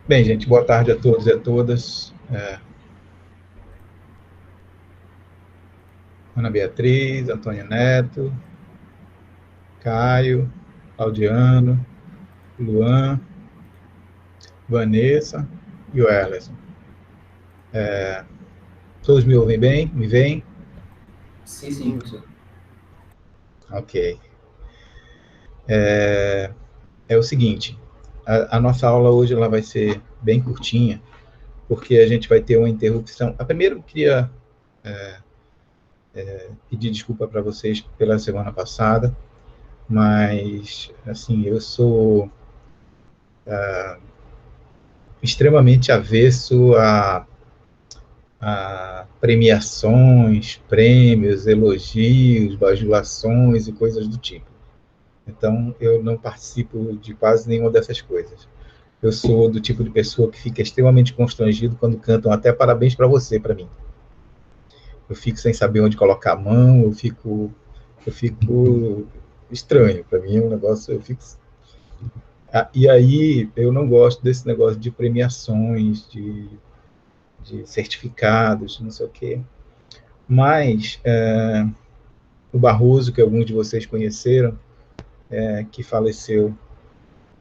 Bem, gente, boa tarde a todos e a todas. Ana Beatriz, Antônio Neto, Caio, Claudiano, Luan, Vanessa e o Erlerson. Todos me ouvem bem? Me veem? Sim, sim, professor. Ok. É o seguinte, a nossa aula hoje ela vai ser bem curtinha, porque a gente vai ter uma interrupção. Primeiro, eu queria pedir desculpa para vocês pela semana passada, mas, assim, eu sou extremamente avesso a premiações, prêmios, elogios, bajulações e coisas do tipo. Então, eu não participo de quase nenhuma dessas coisas. Eu sou do tipo de pessoa que fica extremamente constrangido quando cantam até parabéns para você, para mim. Eu fico sem saber onde colocar a mão, eu fico estranho. Para mim é um negócio, eu fico. E aí, eu não gosto desse negócio de premiações, de certificados, não sei o quê. Mas o Barroso, que alguns de vocês conheceram, que faleceu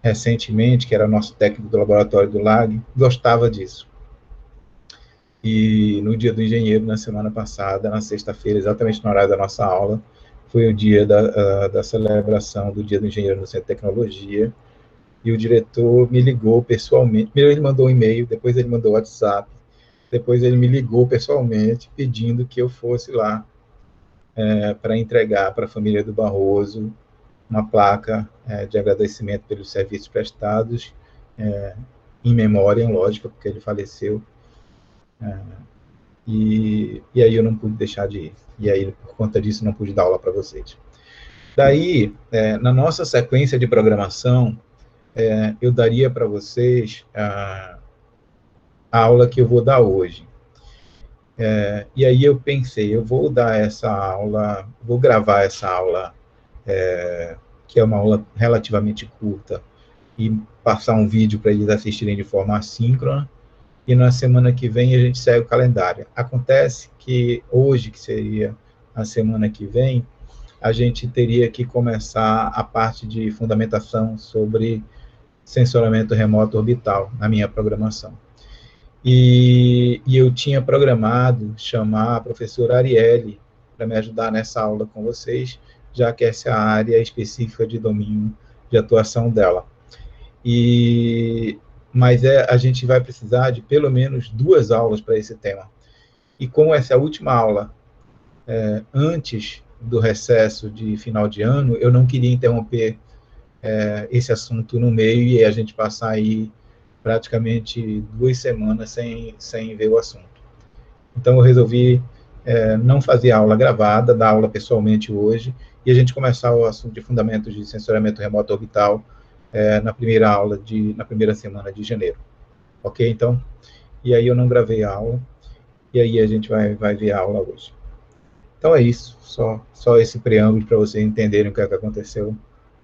recentemente, que era nosso técnico do laboratório do LAG, gostava disso. E no dia do engenheiro, na semana passada, na sexta-feira, exatamente no horário da nossa aula, foi o dia da celebração do Dia do Engenheiro no Centro de Tecnologia, e o diretor me ligou pessoalmente. Primeiro ele mandou um e-mail, depois ele mandou um WhatsApp, depois ele me ligou pessoalmente, pedindo que eu fosse lá para entregar para a família do Barroso uma placa de agradecimento pelos serviços prestados, em memória, lógico, porque ele faleceu. E aí eu não pude deixar de ir. E aí, por conta disso, não pude dar aula para vocês. Daí, na nossa sequência de programação, eu daria para vocês a aula que eu vou dar hoje. E aí eu pensei, eu vou dar essa aula, vou gravar essa aula, que é uma aula relativamente curta, e passar um vídeo para eles assistirem de forma assíncrona, e na semana que vem a gente segue o calendário. Acontece que hoje, que seria a semana que vem, a gente teria que começar a parte de fundamentação sobre sensoramento remoto orbital na minha programação. E eu tinha programado chamar a professora Arielle para me ajudar nessa aula com vocês, já que essa é a área específica de domínio de atuação dela. Mas a gente vai precisar de pelo menos 2 aulas para esse tema. E como essa é a última aula antes do recesso de final de ano, eu não queria interromper esse assunto no meio e a gente passar aí praticamente 2 semanas sem ver o assunto. Então, eu resolvi não fazer aula gravada, dar aula pessoalmente hoje, e a gente começar o assunto de fundamentos de sensoriamento remoto orbital na na primeira semana de janeiro. Ok? Então, e aí eu não gravei a aula, e aí a gente vai ver a aula hoje. Então é isso, só esse preâmbulo para vocês entenderem o que aconteceu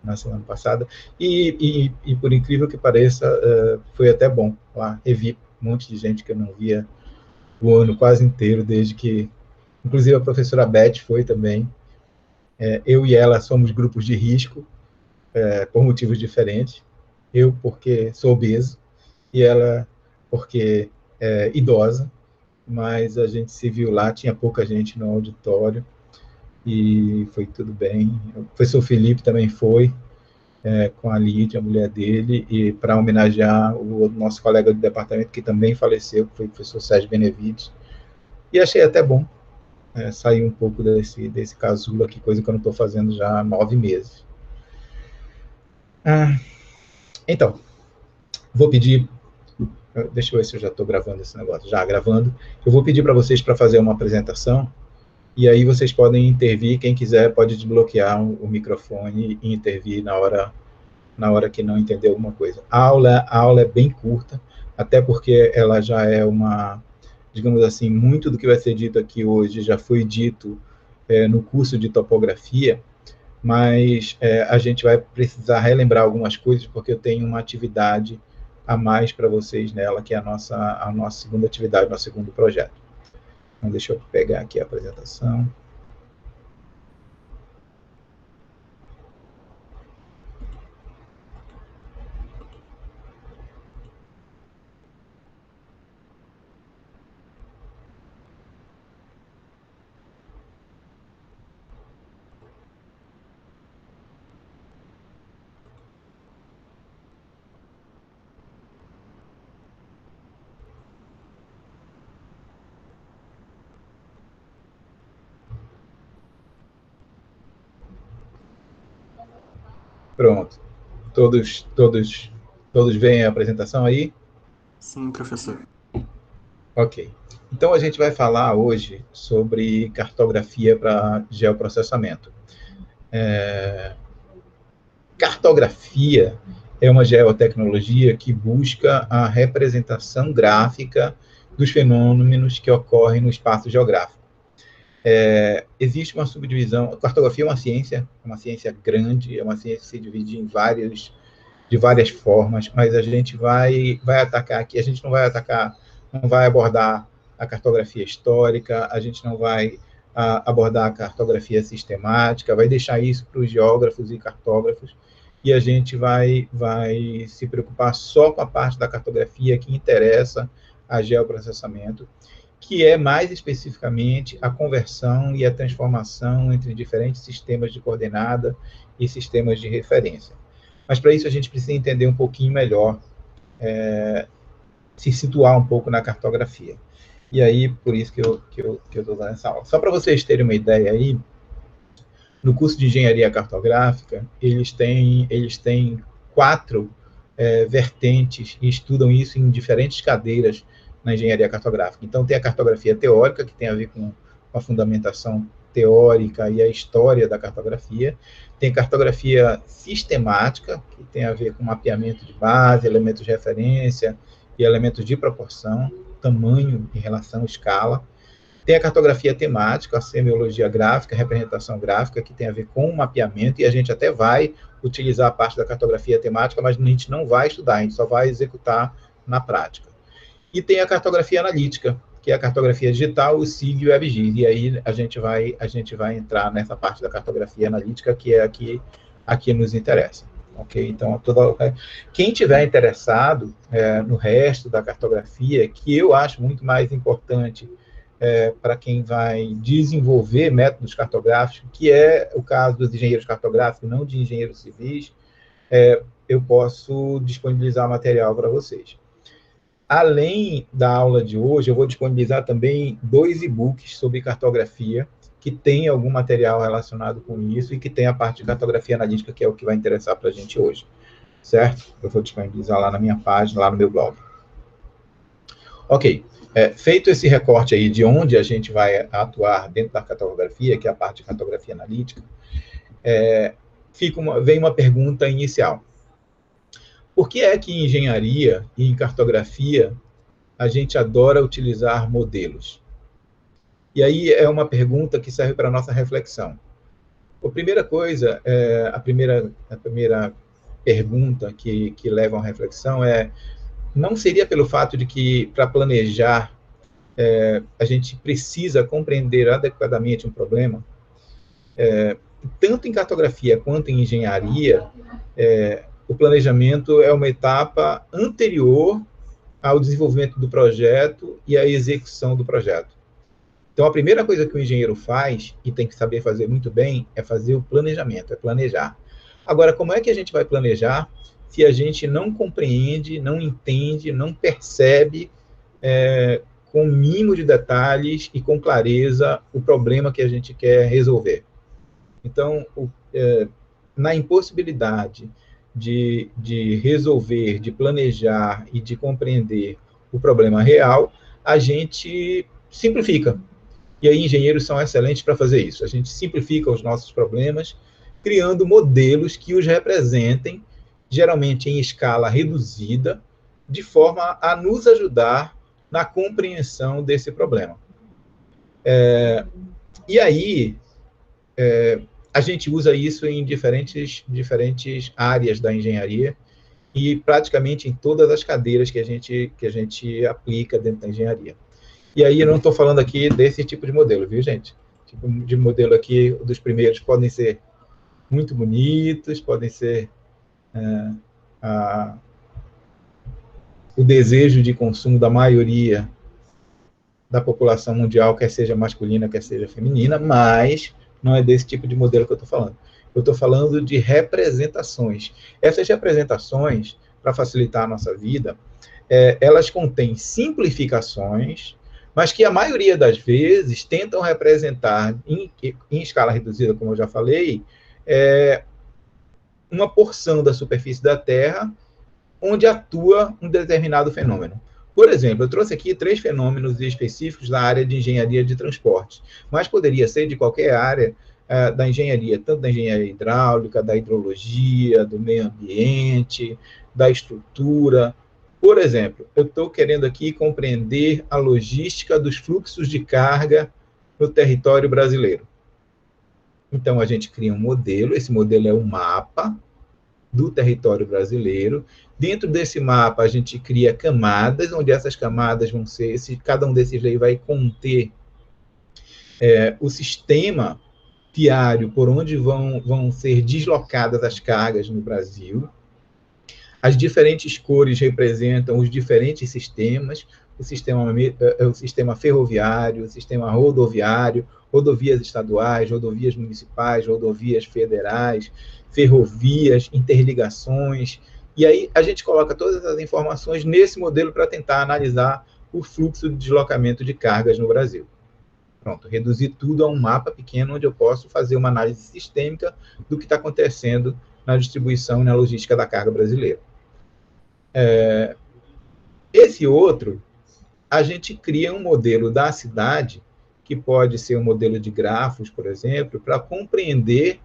na semana passada. E por incrível que pareça, foi até bom. Lá revi um monte de gente que eu não via o ano quase inteiro, desde que. Inclusive a professora Beth foi também. Eu e ela somos grupos de risco, por motivos diferentes. Eu, porque sou obeso, e ela, porque é idosa, mas a gente se viu lá, tinha pouca gente no auditório, e foi tudo bem. O professor Felipe também foi, com a Lídia, a mulher dele, e para homenagear o nosso colega do departamento, que também faleceu, que foi o professor Sérgio Benevides. E achei até bom sair um pouco desse casulo aqui, coisa que eu não estou fazendo já há 9 meses. Então, vou pedir. Deixa eu ver se eu já estou gravando esse negócio. Já gravando. Eu vou pedir para vocês para fazer uma apresentação, e aí vocês podem intervir. Quem quiser pode desbloquear o microfone e intervir na hora que não entender alguma coisa. A aula é bem curta, até porque ela já é digamos assim, muito do que vai ser dito aqui hoje já foi dito no curso de topografia, mas a gente vai precisar relembrar algumas coisas, porque eu tenho uma atividade a mais para vocês nela, que é a nossa segunda atividade, nosso segundo projeto. Então, deixa eu pegar aqui a apresentação. Pronto. Todos veem a apresentação aí? Sim, professor. Ok. Então, a gente vai falar hoje sobre cartografia para geoprocessamento. Cartografia é uma geotecnologia que busca a representação gráfica dos fenômenos que ocorrem no espaço geográfico. Existe uma subdivisão. A cartografia é uma ciência grande, é uma ciência que se divide de várias formas, mas a gente vai atacar aqui. A gente não vai abordar a cartografia histórica, a gente não vai abordar a cartografia sistemática, vai deixar isso para os geógrafos e cartógrafos, e a gente vai se preocupar só com a parte da cartografia que interessa a geoprocessamento, que é mais especificamente a conversão e a transformação entre diferentes sistemas de coordenada e sistemas de referência. Mas para isso a gente precisa entender um pouquinho melhor, se situar um pouco na cartografia. E aí, por isso que eu estou dando essa aula. Só para vocês terem uma ideia aí, no curso de engenharia cartográfica, eles têm 4 vertentes e estudam isso em diferentes cadeiras na engenharia cartográfica. Então, tem a cartografia teórica, que tem a ver com a fundamentação teórica e a história da cartografia. Tem cartografia sistemática, que tem a ver com mapeamento de base, elementos de referência e elementos de proporção, tamanho em relação à escala. Tem a cartografia temática, a semiologia gráfica, a representação gráfica, que tem a ver com o mapeamento, e a gente até vai utilizar a parte da cartografia temática, mas a gente não vai estudar, a gente só vai executar na prática. E tem a cartografia analítica, que é a cartografia digital, o SIG e o WebGIS. E aí a gente vai entrar nessa parte da cartografia analítica, que é a que nos interessa. Ok? Então, quem tiver interessado no resto da cartografia, que eu acho muito mais importante para quem vai desenvolver métodos cartográficos, que é o caso dos engenheiros cartográficos, não de engenheiros civis, eu posso disponibilizar material para vocês. Além da aula de hoje, eu vou disponibilizar também 2 e-books sobre cartografia, que tem algum material relacionado com isso e que tem a parte de cartografia analítica, que é o que vai interessar para a gente hoje. Certo? Eu vou disponibilizar lá na minha página, lá no meu blog. Ok. Feito esse recorte aí de onde a gente vai atuar dentro da cartografia, que é a parte de cartografia analítica, vem uma pergunta inicial. Por que é que em engenharia e em cartografia a gente adora utilizar modelos? E aí é uma pergunta que serve para a nossa reflexão. A primeira coisa, a primeira pergunta que leva a uma reflexão não seria pelo fato de que, para planejar, a gente precisa compreender adequadamente um problema? Tanto em cartografia quanto em engenharia, o planejamento é uma etapa anterior ao desenvolvimento do projeto e à execução do projeto. Então, a primeira coisa que o engenheiro faz, e tem que saber fazer muito bem, é fazer o planejamento, é planejar. Agora, como é que a gente vai planejar se a gente não compreende, não entende, não percebe com o mínimo de detalhes e com clareza o problema que a gente quer resolver? Então, na impossibilidade de resolver, de planejar e de compreender o problema real, a gente simplifica. E aí, engenheiros são excelentes para fazer isso. A gente simplifica os nossos problemas, criando modelos que os representem, geralmente em escala reduzida, de forma a nos ajudar na compreensão desse problema. E aí, a gente usa isso em diferentes áreas da engenharia, e praticamente em todas as cadeiras que a gente aplica dentro da engenharia. E aí eu não estou falando aqui desse tipo de modelo, viu, gente? Tipo de modelo aqui, dos primeiros podem ser muito bonitos, podem ser o desejo de consumo da maioria da população mundial, quer seja masculina, quer seja feminina, mas não é desse tipo de modelo que eu estou falando. Eu estou falando de representações. Essas representações, para facilitar a nossa vida, elas contêm simplificações, mas que a maioria das vezes tentam representar, em escala reduzida, como eu já falei, uma porção da superfície da Terra onde atua um determinado fenômeno. Por exemplo, eu trouxe aqui 3 fenômenos específicos da área de engenharia de transporte, mas poderia ser de qualquer área da engenharia, tanto da engenharia hidráulica, da hidrologia, do meio ambiente, da estrutura. Por exemplo, eu estou querendo aqui compreender a logística dos fluxos de carga no território brasileiro. Então, a gente cria um modelo, esse modelo é um mapa do território brasileiro. Dentro desse mapa, a gente cria camadas, onde essas camadas vão ser, cada um desses leis vai conter o sistema viário por onde vão ser deslocadas as cargas no Brasil. As diferentes cores representam os diferentes sistemas, o sistema ferroviário, o sistema rodoviário, rodovias estaduais, rodovias municipais, rodovias federais, ferrovias, interligações. E aí a gente coloca todas essas informações nesse modelo para tentar analisar o fluxo de deslocamento de cargas no Brasil. Pronto, reduzir tudo a um mapa pequeno onde eu posso fazer uma análise sistêmica do que está acontecendo na distribuição e na logística da carga brasileira. Esse outro, a gente cria um modelo da cidade, que pode ser um modelo de grafos, por exemplo, para compreender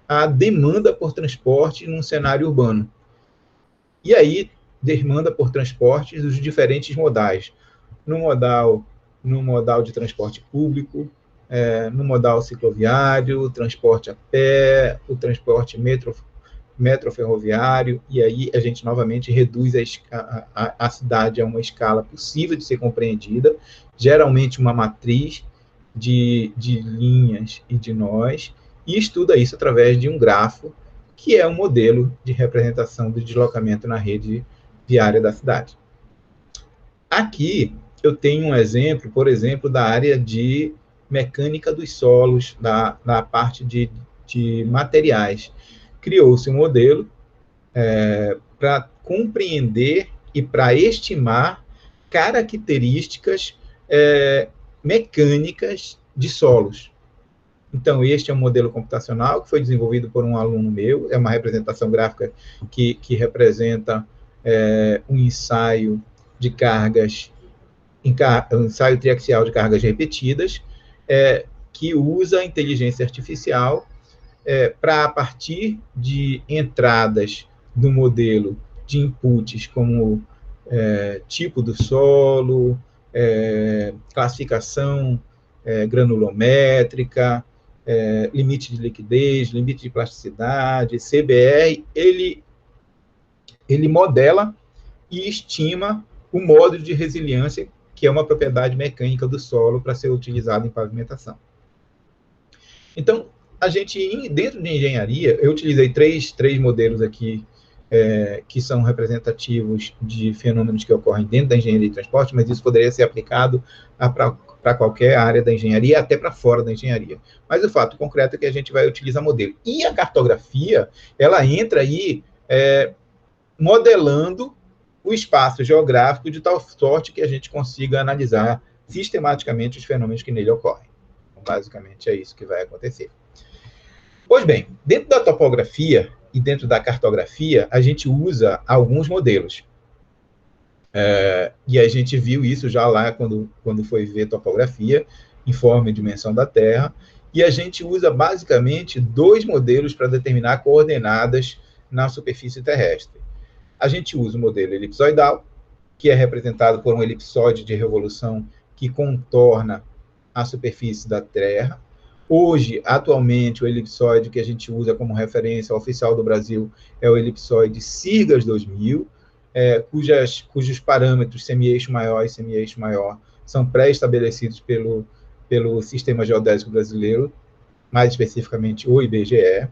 a demanda por transporte num cenário urbano. E aí, demanda por transporte dos diferentes modais. No modal de transporte público, no modal cicloviário, transporte a pé, o transporte metroferroviário, e aí a gente novamente reduz a cidade a uma escala possível de ser compreendida, geralmente uma matriz de linhas e de nós, e estuda isso através de um grafo, que é um modelo de representação do deslocamento na rede viária da cidade. Aqui eu tenho um exemplo, por exemplo, da área de mecânica dos solos, da parte de materiais. Criou-se um modelo para compreender e para estimar características mecânicas de solos. Então, este é um modelo computacional que foi desenvolvido por um aluno meu, é uma representação gráfica que representa um ensaio de cargas, um ensaio triaxial de cargas repetidas, que usa a inteligência artificial para, a partir de entradas do modelo de inputs como tipo do solo, classificação granulométrica, limite de liquidez, limite de plasticidade, CBR, ele modela e estima o módulo de resiliência, que é uma propriedade mecânica do solo para ser utilizado em pavimentação. Então, a gente, dentro de engenharia, eu utilizei três modelos aqui que são representativos de fenômenos que ocorrem dentro da engenharia de transporte, mas isso poderia ser aplicado para qualquer área da engenharia, até para fora da engenharia. Mas o fato concreto é que a gente vai utilizar modelo. E a cartografia, ela entra aí modelando o espaço geográfico de tal sorte que a gente consiga analisar sistematicamente os fenômenos que nele ocorrem. Então, basicamente, é isso que vai acontecer. Pois bem, dentro da topografia e dentro da cartografia, a gente usa alguns modelos. E a gente viu isso já lá quando foi ver topografia, informe de dimensão da Terra, e a gente usa basicamente 2 modelos para determinar coordenadas na superfície terrestre. A gente usa o modelo elipsoidal, que é representado por um elipsóide de revolução que contorna a superfície da Terra, Hoje, atualmente, o elipsoide que a gente usa como referência oficial do Brasil é o elipsoide Sirgas 2000, cujos parâmetros semi-eixo maior e semi-eixo maior são pré-estabelecidos pelo Sistema Geodésico Brasileiro, mais especificamente o IBGE.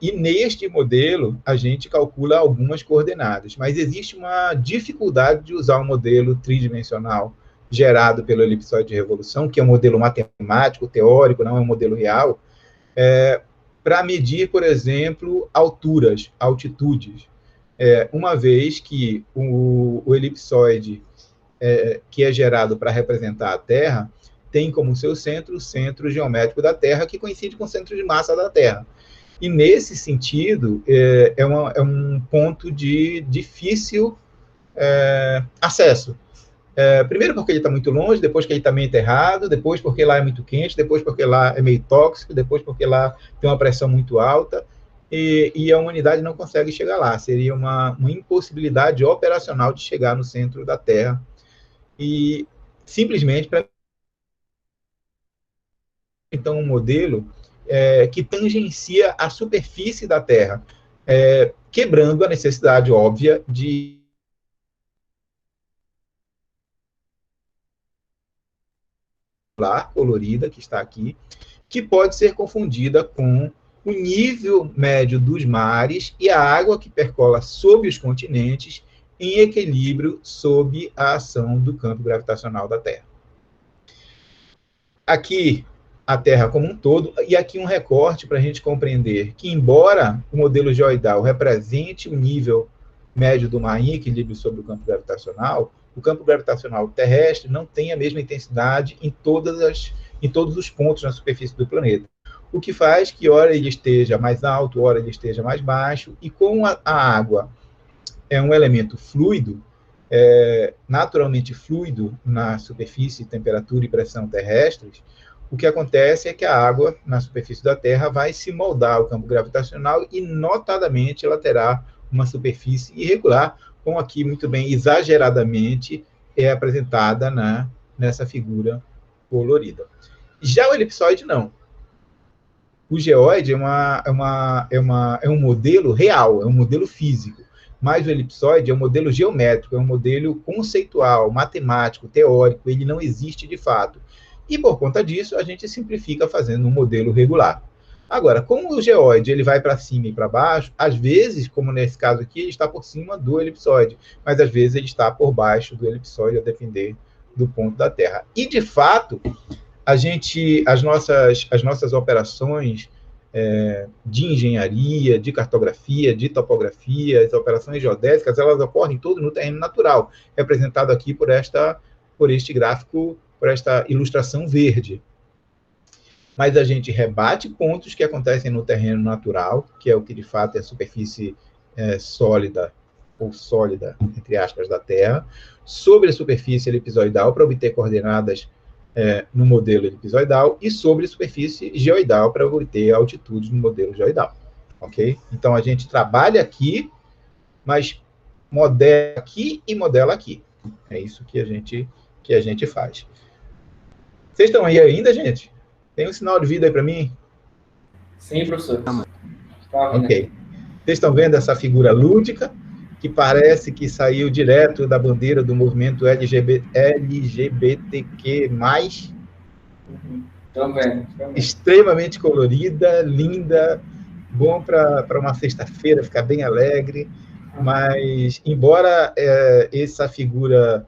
E neste modelo, a gente calcula algumas coordenadas, mas existe uma dificuldade de usar um modelo tridimensional gerado pelo elipsoide de revolução, que é um modelo matemático, teórico, não é um modelo real, para medir, por exemplo, alturas, altitudes, uma vez que o elipsoide que é gerado para representar a Terra tem como seu centro o centro geométrico da Terra, que coincide com o centro de massa da Terra. E, nesse sentido, é um ponto de difícil acesso. Primeiro porque ele está muito longe, depois que ele está meio enterrado, depois porque lá é muito quente, depois porque lá é meio tóxico, depois porque lá tem uma pressão muito alta, e a humanidade não consegue chegar lá. Seria uma impossibilidade operacional de chegar no centro da Terra. E, simplesmente, para então, um modelo que tangencia a superfície da Terra, quebrando a necessidade óbvia de colorida, que está aqui, que pode ser confundida com o nível médio dos mares e a água que percola sob os continentes em equilíbrio sob a ação do campo gravitacional da Terra. Aqui, a Terra como um todo, e aqui um recorte para a gente compreender que, embora o modelo geoidal represente o nível médio do mar em equilíbrio sobre o campo gravitacional terrestre não tem a mesma intensidade em todos os pontos na superfície do planeta. O que faz que, ora ele esteja mais alto, ora ele esteja mais baixo, e como a água é um elemento fluido, naturalmente fluido na superfície, temperatura e pressão terrestres, o que acontece é que a água na superfície da Terra vai se moldar ao campo gravitacional e, notadamente, ela terá uma superfície irregular, como aqui muito bem, exageradamente, é apresentada nessa figura colorida. Já o elipsoide, não. O geoide é um modelo real, é um modelo físico, mas o elipsoide é um modelo geométrico, é um modelo conceitual, matemático, teórico, ele não existe de fato. E, por conta disso, a gente simplifica fazendo um modelo regular. Agora, como o geoide ele vai para cima e para baixo, às vezes, como nesse caso aqui, ele está por cima do elipsoide, mas às vezes ele está por baixo do elipsoide, a depender do ponto da Terra. E, de fato, as nossas operações de engenharia, de cartografia, de topografia, as operações geodésicas, elas ocorrem todas no terreno natural, representado aqui por este gráfico, por esta ilustração verde. Mas a gente rebate pontos que acontecem no terreno natural, que é o que de fato é a superfície sólida, ou sólida, entre aspas, da Terra, sobre a superfície elipsoidal, para obter coordenadas no modelo elipsoidal, e sobre a superfície geoidal, para obter altitudes no modelo geoidal. Ok? Então, a gente trabalha aqui, mas modela aqui e modela aqui. É isso que a gente faz. Vocês estão aí ainda, gente? Tem um sinal de vida aí para mim? Sim, professor. Ok. Vocês estão vendo essa figura lúdica, que parece que saiu direto da bandeira do movimento LGBTQ+. Estão vendo. Extremamente colorida, linda, bom para uma sexta-feira, ficar bem alegre. Mas, embora essa figura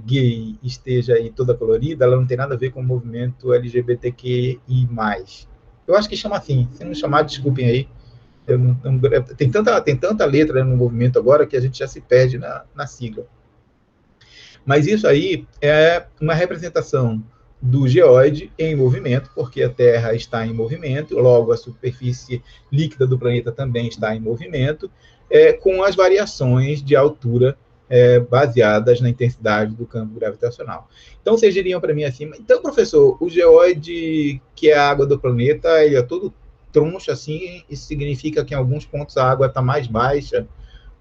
gay esteja aí toda colorida, ela não tem nada a ver com o movimento LGBTQI+. Eu acho que chama assim. Se não chamar, desculpem aí. Tem tanta letra no movimento agora que a gente já se perde na sigla. Mas isso aí é uma representação do geoide em movimento, porque a Terra está em movimento, logo a superfície líquida do planeta também está em movimento, com as variações de altura baseadas na intensidade do campo gravitacional. Então, vocês diriam para mim assim, então, professor, o geoide, que é a água do planeta, ele é todo troncho assim, isso significa que em alguns pontos a água está mais baixa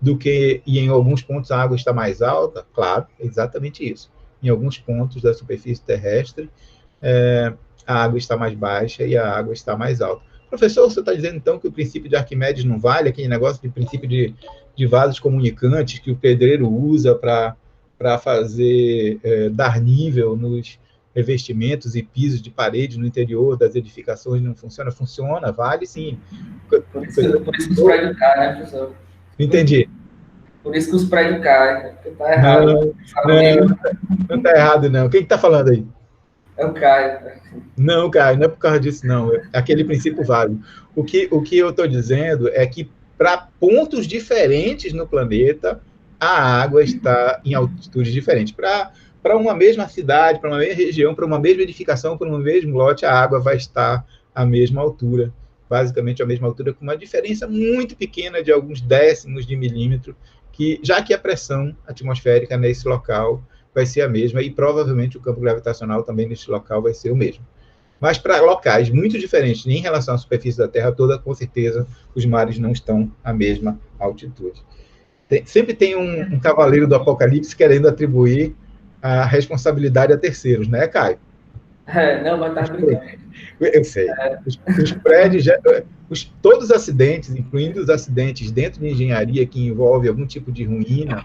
e em alguns pontos a água está mais alta? Claro, é exatamente isso. Em alguns pontos da superfície terrestre, a água está mais baixa e a água está mais alta. Professor, você está dizendo, então, que o princípio de Arquimedes não vale, aquele negócio de princípio de vasos comunicantes que o pedreiro usa para fazer, dar nível nos revestimentos e pisos de parede no interior das edificações não funciona? Funciona, vale sim. Por isso que os prédios caem, né, professor? Entendi. Por isso que os prédios caem, porque tá Não errado. está errado, não. Quem está falando aí? É o Caio. Não, cara, não é por causa disso, não. Aquele princípio vale. O que eu estou dizendo é que, para pontos diferentes no planeta, a água está em altitudes diferentes. Para uma mesma cidade, para uma mesma região, para uma mesma edificação, para um mesmo lote, a água vai estar à mesma altura, basicamente à mesma altura, com uma diferença muito pequena de alguns décimos de milímetro, já que a pressão atmosférica nesse local vai ser a mesma, e provavelmente o campo gravitacional também nesse local vai ser o mesmo. Mas para locais muito diferentes em relação à superfície da Terra toda, com certeza, os mares não estão à mesma altitude. Sempre tem um cavaleiro do Apocalipse querendo atribuir a responsabilidade a terceiros, né, Caio? Não, mas tá brincando. Eu sei. Os prédios, todos os acidentes, incluindo os acidentes dentro de engenharia que envolve algum tipo de ruína,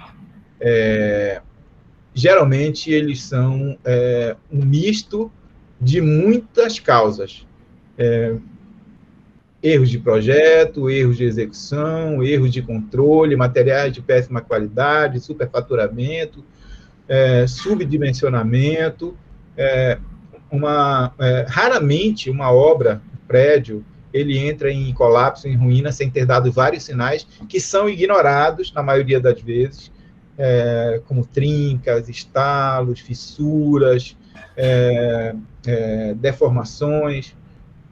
geralmente eles são um misto de muitas causas. Erros de projeto, erros de execução, erros de controle, materiais de péssima qualidade, superfaturamento, subdimensionamento. Raramente uma obra, um prédio, ele entra em colapso, em ruína, sem ter dado vários sinais que são ignorados, na maioria das vezes, como trincas, estalos, fissuras, deformações,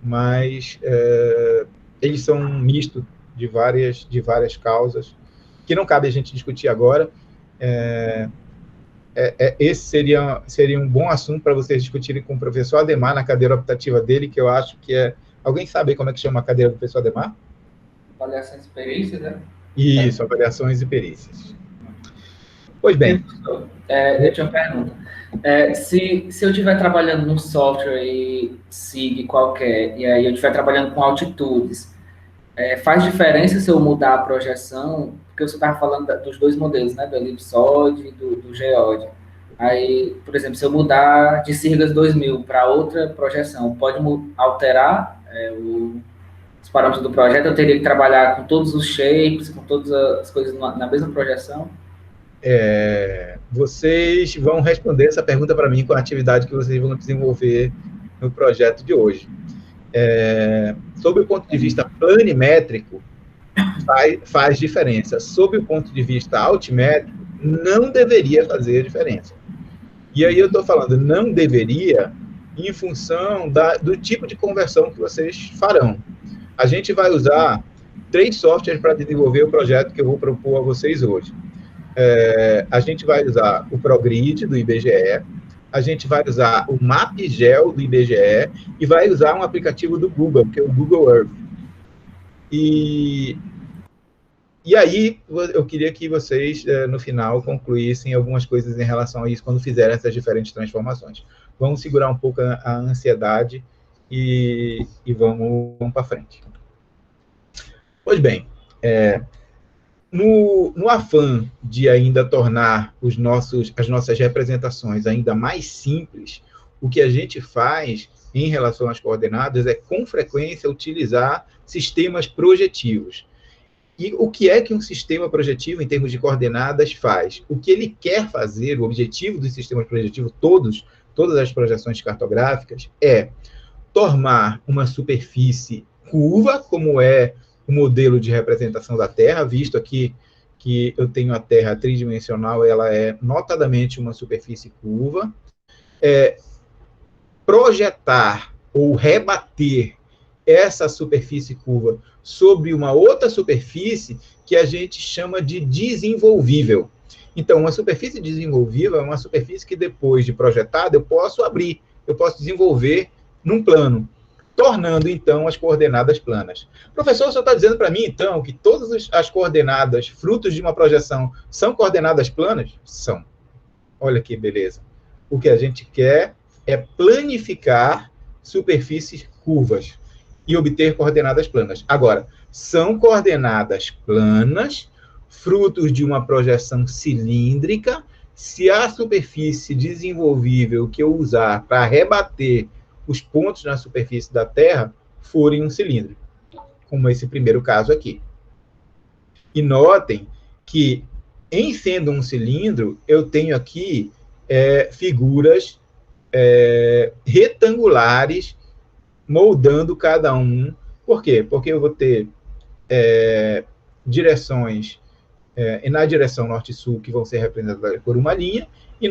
mas eles são um misto de várias causas, que não cabe a gente discutir agora. Esse seria um bom assunto para vocês discutirem com o professor Ademar na cadeira optativa dele, que eu acho que é... Alguém sabe como é que chama a cadeira do professor Ademar? Avaliações e perícias, né? Isso, avaliações e perícias. Pois bem. Eu tinha uma pergunta. Se eu estiver trabalhando num software SIG qualquer, e aí eu estiver trabalhando com altitudes, faz diferença se eu mudar a projeção? Porque você estava falando dos dois modelos, né? Do elipsoide e do geode. Aí, por exemplo, se eu mudar de Sirgas 2000 para outra projeção, pode alterar os parâmetros do projeto? Eu teria que trabalhar com todos os shapes, com todas as coisas na mesma projeção? Vocês vão responder essa pergunta para mim com a atividade que vocês vão desenvolver no projeto de hoje. Sob o ponto de vista planimétrico, faz diferença. Sob o ponto de vista altimétrico, não deveria fazer diferença. E aí eu estou falando não deveria em função do tipo de conversão que vocês farão. A gente vai usar 3 softwares para desenvolver o projeto que eu vou propor a vocês hoje. A gente vai usar o ProGrid, do IBGE, a gente vai usar o MapGel, do IBGE, e vai usar um aplicativo do Google, que é o Google Earth. E aí, eu queria que vocês, no final, concluíssem algumas coisas em relação a isso, quando fizerem essas diferentes transformações. Vamos segurar um pouco a ansiedade e vamos para frente. Pois bem, no afã de ainda tornar as nossas representações ainda mais simples, o que a gente faz em relação às coordenadas é, com frequência, utilizar sistemas projetivos. E o que é que um sistema projetivo, em termos de coordenadas, faz? O que ele quer fazer, o objetivo dos sistemas projetivos, todas as projeções cartográficas, é tornar uma superfície curva, como é o modelo de representação da Terra, visto aqui que eu tenho a Terra tridimensional, ela é notadamente uma superfície curva, projetar ou rebater essa superfície curva sobre uma outra superfície que a gente chama de desenvolvível. Então, uma superfície desenvolvível é uma superfície que, depois de projetada, eu posso abrir, eu posso desenvolver num plano, tornando, então, as coordenadas planas. Professor, o senhor está dizendo para mim, então, que todas as coordenadas frutos de uma projeção são coordenadas planas? São. Olha que beleza. O que a gente quer é planificar superfícies curvas e obter coordenadas planas. Agora, são coordenadas planas, frutos de uma projeção cilíndrica, se a superfície desenvolvível que eu usar para rebater os pontos na superfície da Terra forem um cilindro, como esse primeiro caso aqui. E notem que, em sendo um cilindro, eu tenho aqui figuras retangulares moldando cada um. Por quê? Porque eu vou ter direções na direção norte-sul que vão ser representadas por uma linha, e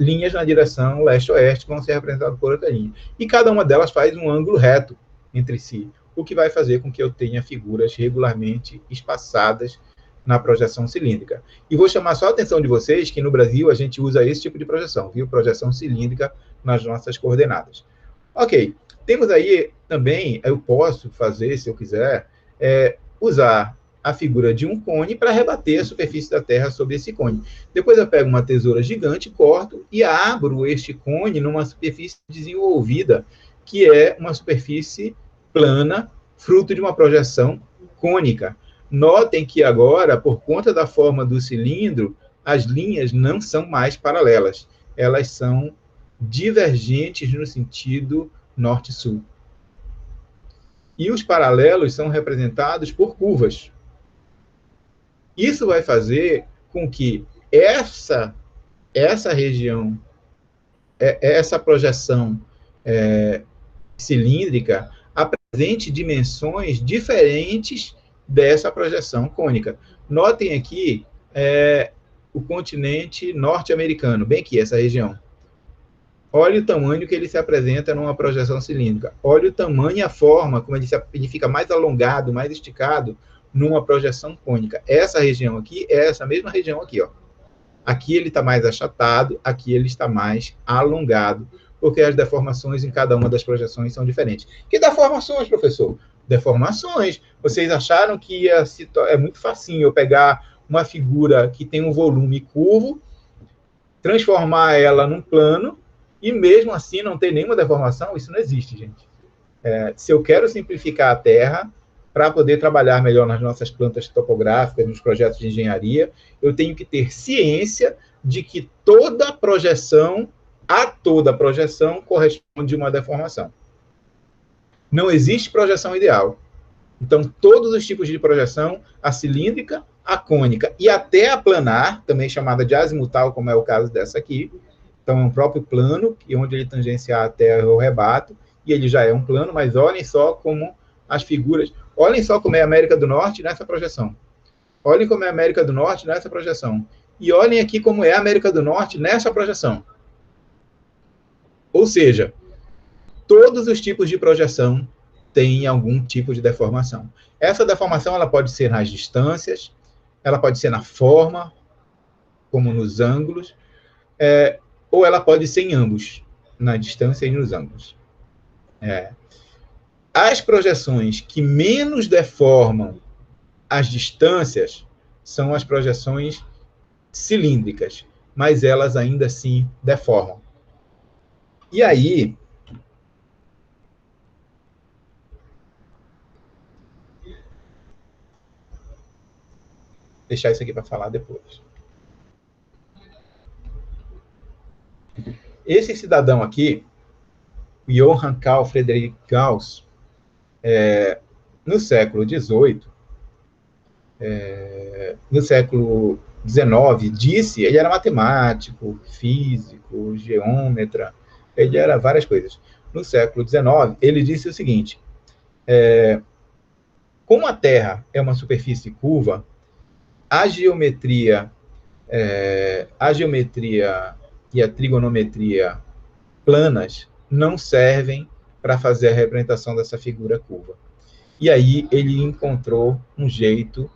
linhas na direção leste-oeste que vão ser representadas por outra linha. E cada uma delas faz um ângulo reto entre si, o que vai fazer com que eu tenha figuras regularmente espaçadas na projeção cilíndrica. E vou chamar só a atenção de vocês que no Brasil a gente usa esse tipo de projeção, viu? Projeção cilíndrica nas nossas coordenadas. Ok, temos aí também, eu posso fazer, se eu quiser, usar a figura de um cone para rebater a superfície da Terra sobre esse cone. Depois eu pego uma tesoura gigante, corto e abro este cone numa superfície desenvolvida, que é uma superfície plana, fruto de uma projeção cônica. Notem que agora, por conta da forma do cilindro, as linhas não são mais paralelas. Elas são divergentes no sentido norte-sul. E os paralelos são representados por curvas. Isso vai fazer com que essa região, essa projeção cilíndrica, apresente dimensões diferentes dessa projeção cônica. Notem aqui o continente norte-americano, bem aqui, essa região. Olha o tamanho que ele se apresenta numa projeção cilíndrica. Olha o tamanho e a forma, como ele fica mais alongado, mais esticado, numa projeção cônica. Essa região aqui é essa mesma região aqui, ó. Aqui ele está mais achatado, aqui ele está mais alongado, porque as deformações em cada uma das projeções são diferentes. Que deformações, professor? Deformações. Vocês acharam que é muito facinho eu pegar uma figura que tem um volume curvo, transformar ela num plano, e mesmo assim não ter nenhuma deformação? Isso não existe, gente. Se eu quero simplificar a Terra, para poder trabalhar melhor nas nossas plantas topográficas, nos projetos de engenharia, eu tenho que ter ciência de que toda projeção corresponde a uma deformação. Não existe projeção ideal. Então, todos os tipos de projeção, a cilíndrica, a cônica e até a planar, também chamada de azimutal, como é o caso dessa aqui. Então, é um próprio plano, onde ele tangenciar a Terra eu rebato, e ele já é um plano, mas olhem só como as figuras... Olhem só como é a América do Norte nessa projeção. Olhem como é a América do Norte nessa projeção. E olhem aqui como é a América do Norte nessa projeção. Ou seja, todos os tipos de projeção têm algum tipo de deformação. Essa deformação ela pode ser nas distâncias, ela pode ser na forma, como nos ângulos, ou ela pode ser em ambos, na distância e nos ângulos. As projeções que menos deformam as distâncias são as projeções cilíndricas, mas elas ainda assim deformam. E aí, deixar isso aqui para falar depois. Esse cidadão aqui, Johann Carl Friedrich Gauss, no século XVIII, no século XIX, ele era matemático, físico, geômetra, ele era várias coisas. No século XIX, ele disse o seguinte: como a Terra é uma superfície curva, a geometria e a trigonometria planas não servem para fazer a representação dessa figura curva. E aí ele encontrou um jeito,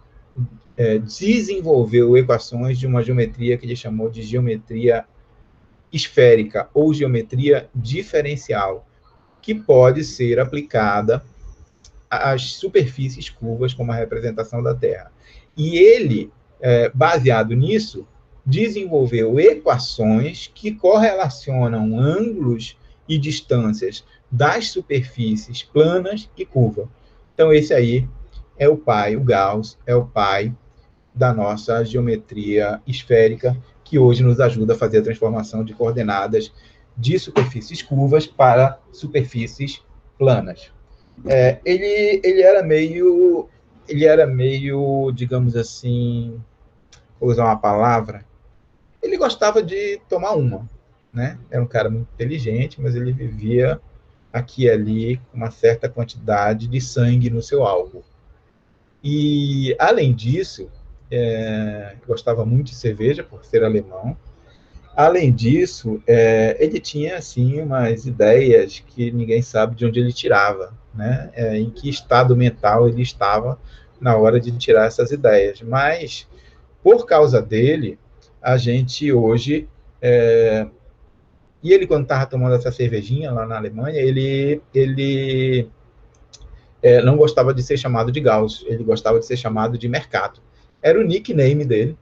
desenvolveu equações de uma geometria que ele chamou de geometria esférica ou geometria diferencial, que pode ser aplicada às superfícies curvas como a representação da Terra. E ele, baseado nisso, desenvolveu equações que correlacionam ângulos e distâncias das superfícies planas e curva. Então, esse aí é o pai, o Gauss, é o pai da nossa geometria esférica, que hoje nos ajuda a fazer a transformação de coordenadas de superfícies curvas para superfícies planas. Ele era meio, digamos assim, vou usar uma palavra, ele gostava de tomar uma, né? Era um cara muito inteligente, mas ele vivia aqui e ali com uma certa quantidade de sangue no seu álcool. E, além disso, gostava muito de cerveja, por ser alemão. Além disso, ele tinha, assim, umas ideias que ninguém sabe de onde ele tirava, né? Em que estado mental ele estava na hora de tirar essas ideias. Mas, por causa dele, a gente hoje... E ele, quando estava tomando essa cervejinha lá na Alemanha, ele não gostava de ser chamado de Gauss, ele gostava de ser chamado de Mercato. Era o nickname dele.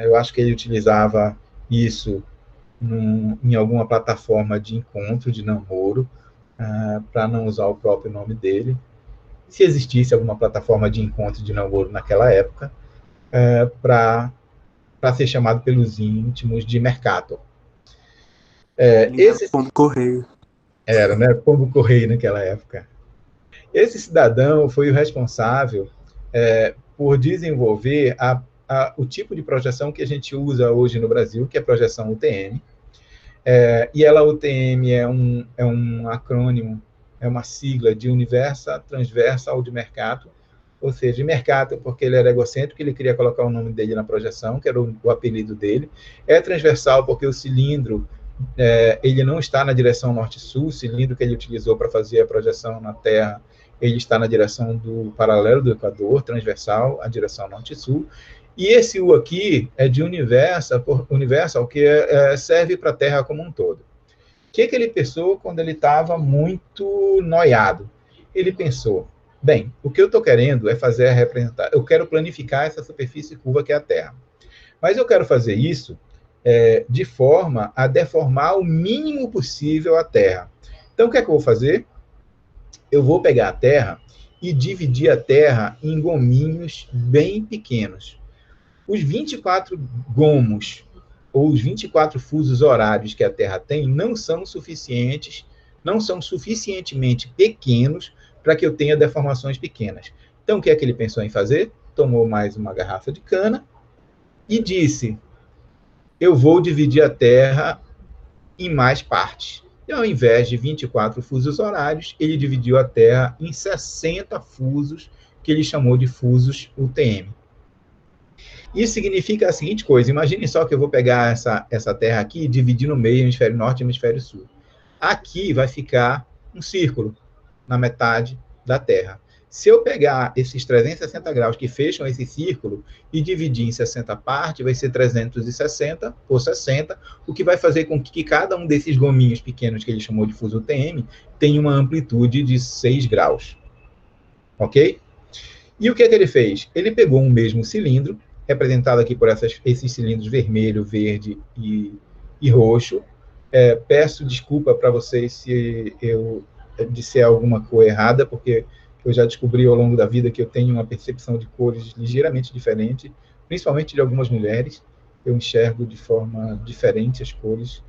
Eu acho que ele utilizava isso em alguma plataforma de encontro, de namoro, para não usar o próprio nome dele. Se existisse alguma plataforma de encontro de namoro naquela época, para ser chamado pelos íntimos de Mercato. Esse pombo correio. Era, né? Pombo correio naquela época. Esse cidadão foi o responsável por desenvolver o tipo de projeção que a gente usa hoje no Brasil, que é a projeção UTM. E ela, UTM, é um acrônimo, é uma sigla de Universal Transversal de Mercato, ou seja, de Mercato porque ele era egocêntrico, ele queria colocar o nome dele na projeção, que era o apelido dele. É transversal porque o cilindro ele não está na direção norte-sul, o cilindro que ele utilizou para fazer a projeção na Terra, ele está na direção do paralelo do Equador, transversal, a direção norte-sul. E esse U aqui é de universal que serve para a Terra como um todo. O que ele pensou quando ele estava muito noiado? Ele pensou, bem, o que eu estou querendo é fazer eu quero planificar essa superfície curva que é a Terra. Mas eu quero fazer isso de forma a deformar o mínimo possível a Terra. Então, o que é que eu vou fazer? Eu vou pegar a Terra e dividir a Terra em gominhos bem pequenos. Os 24 gomos, ou os 24 fusos horários que a Terra tem, não são suficientemente pequenos para que eu tenha deformações pequenas. Então, o que é que ele pensou em fazer? Tomou mais uma garrafa de cana e disse, eu vou dividir a Terra em mais partes. E, ao invés de 24 fusos horários, ele dividiu a Terra em 60 fusos, que ele chamou de fusos UTM. Isso significa a seguinte coisa, imagine só que eu vou pegar essa Terra aqui e dividir no meio, hemisfério norte e hemisfério sul. Aqui vai ficar um círculo na metade da Terra. Se eu pegar esses 360 graus que fecham esse círculo e dividir em 60 partes, vai ser 360 por 60, o que vai fazer com que cada um desses gominhos pequenos que ele chamou de fuso UTM tenha uma amplitude de 6 graus. Ok? E o que é que ele fez? Ele pegou um mesmo cilindro, representado aqui por esses cilindros vermelho, verde e roxo. Peço desculpa para vocês se eu disser alguma cor errada, porque eu já descobri ao longo da vida que eu tenho uma percepção de cores ligeiramente diferente, principalmente de algumas mulheres. Eu enxergo de forma diferente as cores.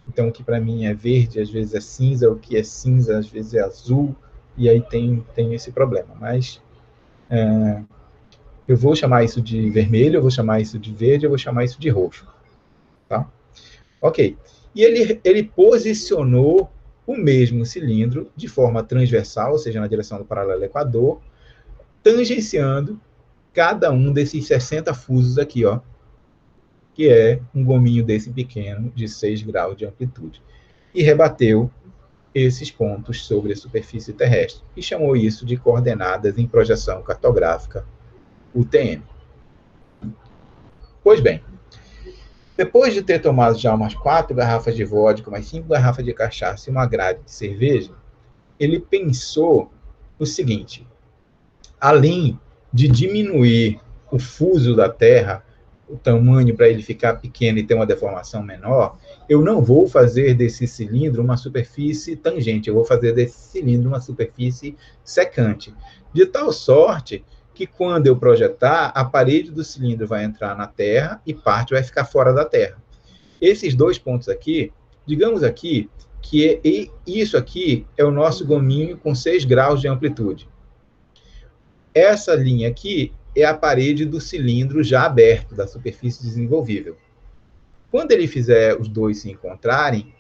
Então, o que para mim é verde, às vezes é cinza, o que é cinza, às vezes é azul, e aí tem esse problema. Mas eu vou chamar isso de vermelho, eu vou chamar isso de verde, eu vou chamar isso de roxo. Tá? Ok. E ele posicionou o mesmo cilindro de forma transversal, ou seja, na direção do paralelo Equador, tangenciando cada um desses 60 fusos aqui, ó, que é um gominho desse pequeno de 6 graus de amplitude. E rebateu esses pontos sobre a superfície terrestre e chamou isso de coordenadas em projeção cartográfica UTM. Pois bem, depois de ter tomado já umas 4 garrafas de vodka, umas 5 garrafas de cachaça e uma grade de cerveja, ele pensou o seguinte, além de diminuir o fuso da Terra, o tamanho para ele ficar pequeno e ter uma deformação menor, eu não vou fazer desse cilindro uma superfície tangente, eu vou fazer desse cilindro uma superfície secante, de tal sorte que quando eu projetar, a parede do cilindro vai entrar na Terra e parte vai ficar fora da Terra. Esses dois pontos aqui, digamos aqui, isso aqui é o nosso gominho com 6 graus de amplitude. Essa linha aqui é a parede do cilindro já aberto, da superfície desenvolvível. Quando ele fizer os dois se encontrarem,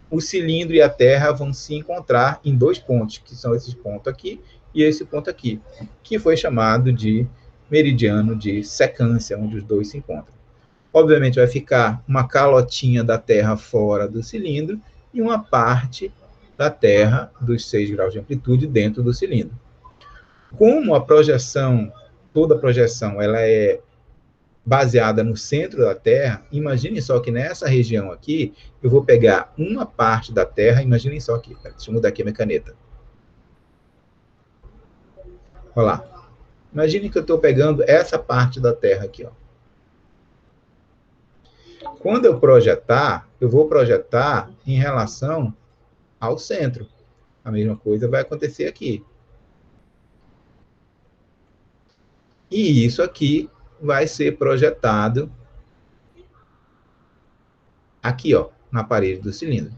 o cilindro e a Terra vão se encontrar em 2 pontos, que são esse ponto aqui e esse ponto aqui, que foi chamado de meridiano de secância, onde os dois se encontram. Obviamente, vai ficar uma calotinha da Terra fora do cilindro e uma parte da Terra dos 6 graus de amplitude dentro do cilindro. Como a projeção, toda projeção, ela é baseada no centro da Terra, imagine só que nessa região aqui, eu vou pegar uma parte da Terra, imaginem só aqui, deixa eu mudar aqui a minha caneta. Olha lá. Imagine que eu estou pegando essa parte da Terra aqui, ó. Quando eu projetar, eu vou projetar em relação ao centro. A mesma coisa vai acontecer aqui. E isso aqui vai ser projetado aqui, ó, na parede do cilindro.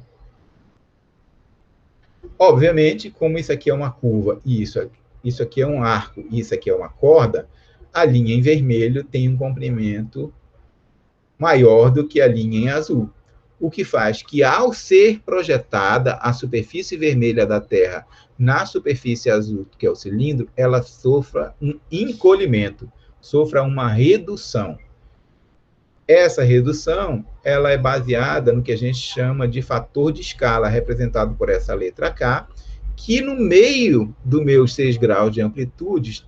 Obviamente, como isso aqui é uma curva e isso aqui é um arco e isso aqui é uma corda, a linha em vermelho tem um comprimento maior do que a linha em azul. O que faz que, ao ser projetada a superfície vermelha da Terra na superfície azul, que é o cilindro, ela sofra um encolhimento, sofra uma redução. Essa redução, ela é baseada no que a gente chama de fator de escala, representado por essa letra K, que no meio dos meus 6 graus de amplitude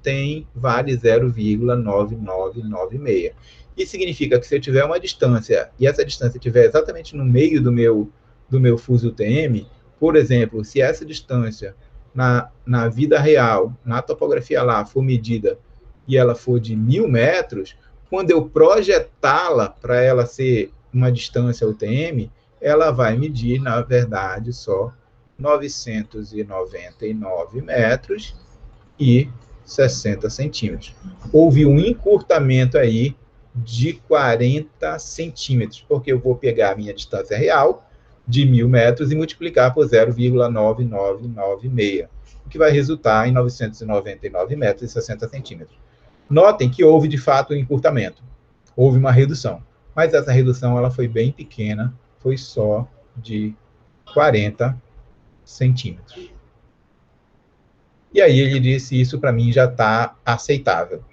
vale 0,9996. Isso significa que se eu tiver uma distância, e essa distância estiver exatamente no meio do meu fuso UTM, por exemplo, se essa distância na vida real, na topografia lá, for medida e ela for de 1.000 metros, quando eu projetá-la para ela ser uma distância UTM, ela vai medir, na verdade, só 999 metros e 60 centímetros. Houve um encurtamento aí de 40 centímetros, porque eu vou pegar a minha distância real de 1.000 metros e multiplicar por 0,9996, o que vai resultar em 999 metros e 60 centímetros. Notem que houve, de fato, um encurtamento. Houve uma redução. Mas essa redução ela foi bem pequena, foi só de 40 centímetros. E aí ele disse, isso para mim já está aceitável.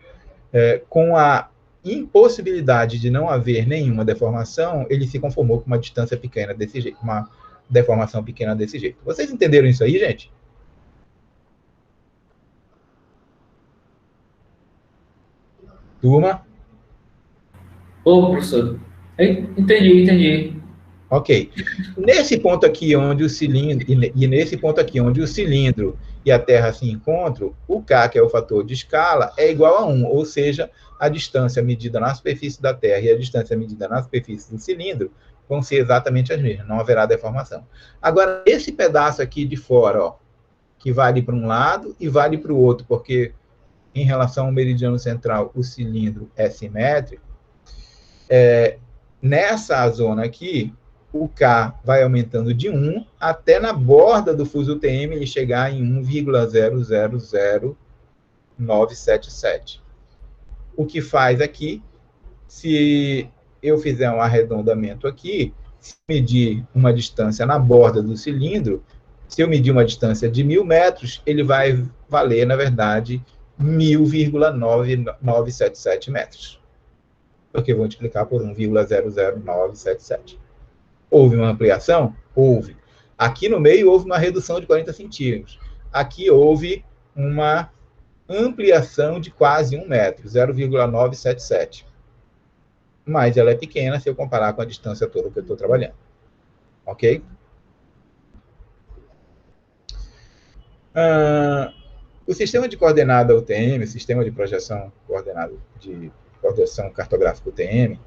Com a impossibilidade de não haver nenhuma deformação, ele se conformou com uma distância pequena desse jeito, uma deformação pequena desse jeito. Vocês entenderam isso aí, gente? Turma? Ô, professor. Entendi. Ok. Nesse ponto aqui onde o cilindro, e nesse ponto aqui onde o cilindro e a Terra se encontram, o K, que é o fator de escala, é igual a 1, ou seja, a distância medida na superfície da Terra e a distância medida na superfície do cilindro vão ser exatamente as mesmas, não haverá deformação. Agora, esse pedaço aqui de fora, ó, que vale para um lado e vale para o outro, porque em relação ao meridiano central, o cilindro é simétrico, nessa zona aqui, o K vai aumentando de 1 até na borda do fuso UTM e chegar em 1,000977. O que faz aqui, se eu fizer um arredondamento aqui, se medir uma distância na borda do cilindro, se eu medir uma distância de 1.000 metros, ele vai valer, na verdade, 1.000,9977 metros. Porque eu vou multiplicar por 1,00977. Houve uma ampliação? Houve. Aqui no meio houve uma redução de 40 centímetros. Aqui houve uma ampliação de quase 1 metro, 0,977. Mas ela é pequena se eu comparar com a distância toda que eu estou trabalhando. Ok? O sistema de coordenada UTM, o sistema de projeção coordenada de coordenação cartográfica UTM,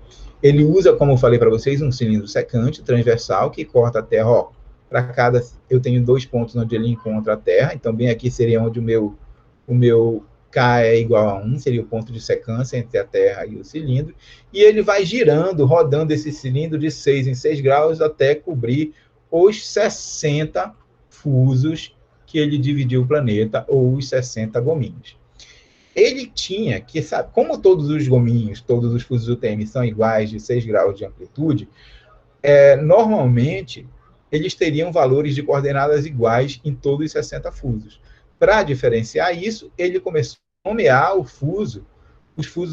ele usa, como eu falei para vocês, um cilindro secante transversal que corta a terra, ó, para cada, eu tenho 2 pontos onde ele encontra a terra, então bem aqui seria onde o meu K é igual a 1, seria o ponto de secância entre a terra e o cilindro, e ele vai girando, rodando esse cilindro de 6 em 6 graus até cobrir os 60 fusos que ele dividiu o planeta, ou os 60 gominhos. Ele tinha que, sabe, como todos os gominhos, todos os fusos UTM são iguais de 6 graus de amplitude, normalmente eles teriam valores de coordenadas iguais em todos os 60 fusos. Para diferenciar isso, ele começou a nomear os fusos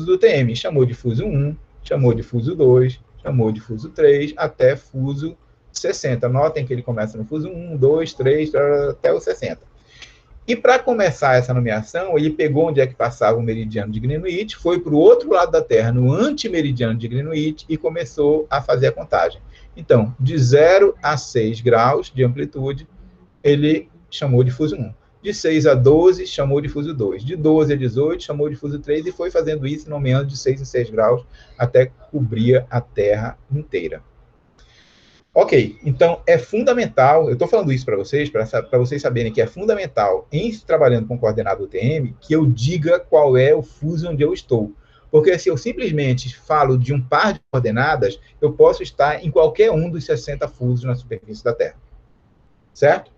UTM. Chamou de fuso 1, chamou de fuso 2, chamou de fuso 3, até fuso 60. Notem que ele começa no fuso 1, 2, 3, até o 60. E para começar essa nomeação, ele pegou onde é que passava o meridiano de Greenwich, foi para o outro lado da Terra, no antimeridiano de Greenwich, e começou a fazer a contagem. Então, de 0 a 6 graus de amplitude, ele chamou de fuso 1. De 6 a 12, chamou de fuso 2. De 12 a 18, chamou de fuso 3, e foi fazendo isso, nomeando de 6 em 6 graus, até cobrir a Terra inteira. Ok, então é fundamental, eu estou falando isso para vocês saberem que é fundamental, em trabalhando com coordenada UTM, que eu diga qual é o fuso onde eu estou. Porque se eu simplesmente falo de um par de coordenadas, eu posso estar em qualquer um dos 60 fusos na superfície da Terra. Certo?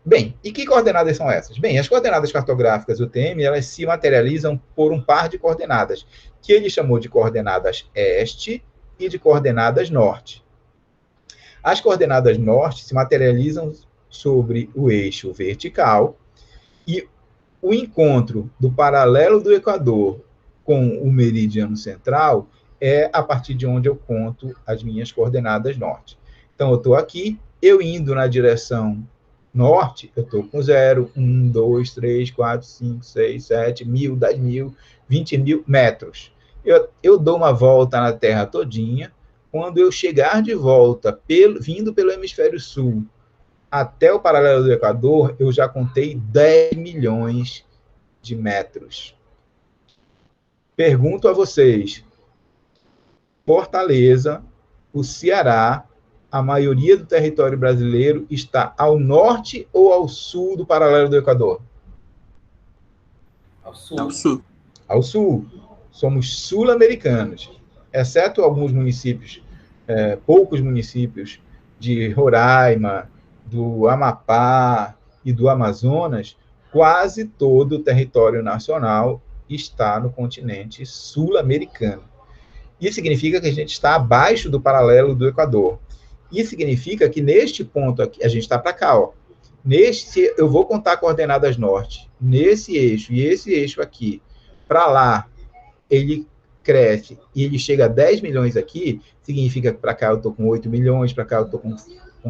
Bem, e que coordenadas são essas? Bem, as coordenadas cartográficas UTM, elas se materializam por um par de coordenadas, que ele chamou de coordenadas este e de coordenadas norte. As coordenadas norte se materializam sobre o eixo vertical e o encontro do paralelo do Equador com o meridiano central é a partir de onde eu conto as minhas coordenadas norte. Então, eu estou aqui, eu indo na direção norte, eu estou com 0, 1, 2, 3, 4, 5, 6, 7, 1.000, 10.000, 20.000 metros. Eu dou uma volta na Terra todinha. Quando eu chegar de volta, vindo pelo hemisfério sul, até o paralelo do Equador, eu já contei 10 milhões de metros. Pergunto a vocês, Fortaleza, o Ceará, a maioria do território brasileiro está ao norte ou ao sul do paralelo do Equador? Ao sul. Ao sul. Ao sul. Somos sul-americanos, exceto alguns municípios, poucos municípios de Roraima, do Amapá e do Amazonas, quase todo o território nacional está no continente sul-americano. Isso significa que a gente está abaixo do paralelo do Equador. Isso significa que neste ponto aqui, a gente está para cá, ó. Eu vou contar coordenadas norte, nesse eixo e esse eixo aqui, para lá, ele cresce e ele chega a 10 milhões aqui, significa que para cá eu estou com 8 milhões, para cá eu estou com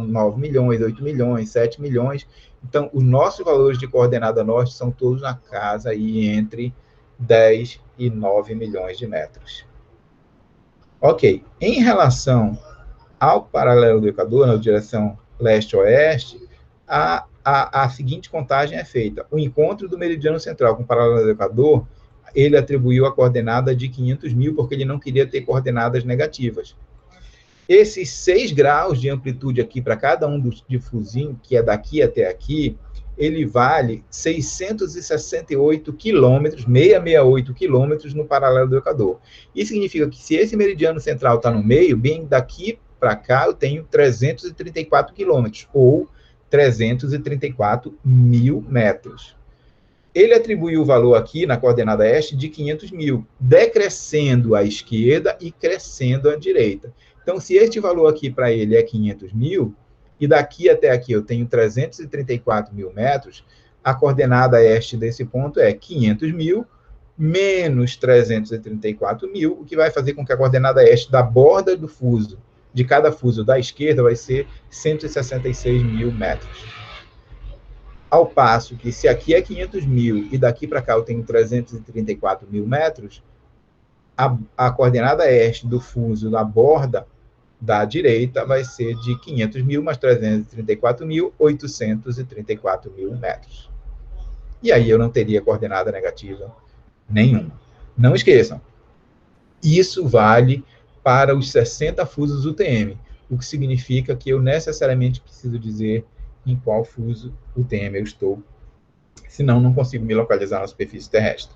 9 milhões, 8 milhões, 7 milhões. Então, os nossos valores de coordenada norte são todos na casa aí entre 10 e 9 milhões de metros. Ok, em relação ao paralelo do Equador, na direção leste-oeste, a seguinte contagem é feita. O encontro do meridiano central com o paralelo do Equador, ele atribuiu a coordenada de 500.000, porque ele não queria ter coordenadas negativas. Esses 6 graus de amplitude aqui para cada um dos difusinhos, que é daqui até aqui, ele vale 668 quilômetros, 668 quilômetros no paralelo do Equador. Isso significa que se esse meridiano central está no meio, bem daqui para cá eu tenho 334 quilômetros, ou 334 mil metros. Ele atribuiu o valor aqui na coordenada este de 500.000, decrescendo à esquerda e crescendo à direita. Então, se este valor aqui para ele é 500.000, e daqui até aqui eu tenho 334 mil metros, a coordenada este desse ponto é 500.000 menos 334.000, o que vai fazer com que a coordenada este da borda do fuso, de cada fuso da esquerda, vai ser 166.000 metros. Ao passo que, se aqui é 500.000 e daqui para cá eu tenho 334.000 metros, a coordenada este do fuso da borda da direita vai ser de 500.000 mais 334.000, 834.000 metros. E aí eu não teria coordenada negativa nenhuma. Não esqueçam, isso vale para os 60 fusos UTM, o que significa que eu necessariamente preciso dizer em qual fuso UTM eu estou, senão não consigo me localizar na superfície terrestre.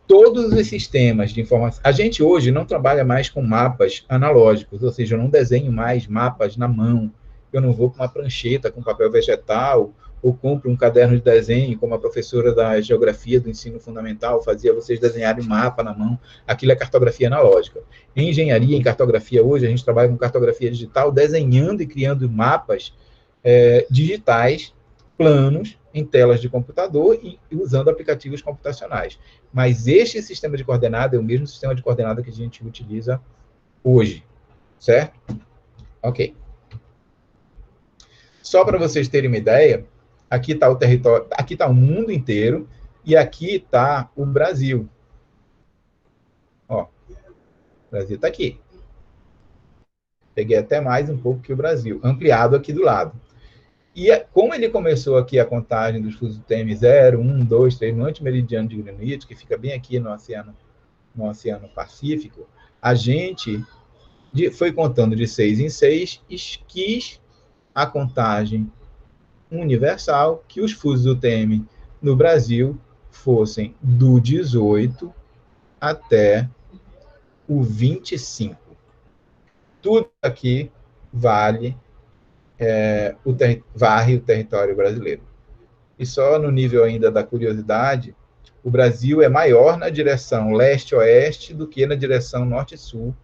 Todos os sistemas de informação... A gente hoje não trabalha mais com mapas analógicos, ou seja, eu não desenho mais mapas na mão, eu não vou com uma prancheta com papel vegetal, ou compro um caderno de desenho, como a professora da geografia do ensino fundamental fazia vocês desenharem mapa na mão. Aquilo é cartografia analógica. Em engenharia, em cartografia hoje, a gente trabalha com cartografia digital, desenhando e criando mapas digitais, planos, em telas de computador e usando aplicativos computacionais. Mas este sistema de coordenada é o mesmo sistema de coordenada que a gente utiliza hoje, certo? Ok. Só para vocês terem uma ideia, aqui está o território, aqui está o mundo inteiro e aqui está o Brasil. Ó, o Brasil está aqui. Peguei até mais um pouco que o Brasil, ampliado aqui do lado. E como ele começou aqui a contagem dos fusos UTM 0, 1, 2, 3, no antimeridiano de Greenwich, que fica bem aqui no Oceano Pacífico, a gente foi contando de 6 em 6 e quis a contagem universal que os fusos UTM no Brasil fossem do 18 até o 25. Tudo aqui varre o território brasileiro. E só no nível ainda da curiosidade, o Brasil é maior na direção leste-oeste do que na direção norte-sul,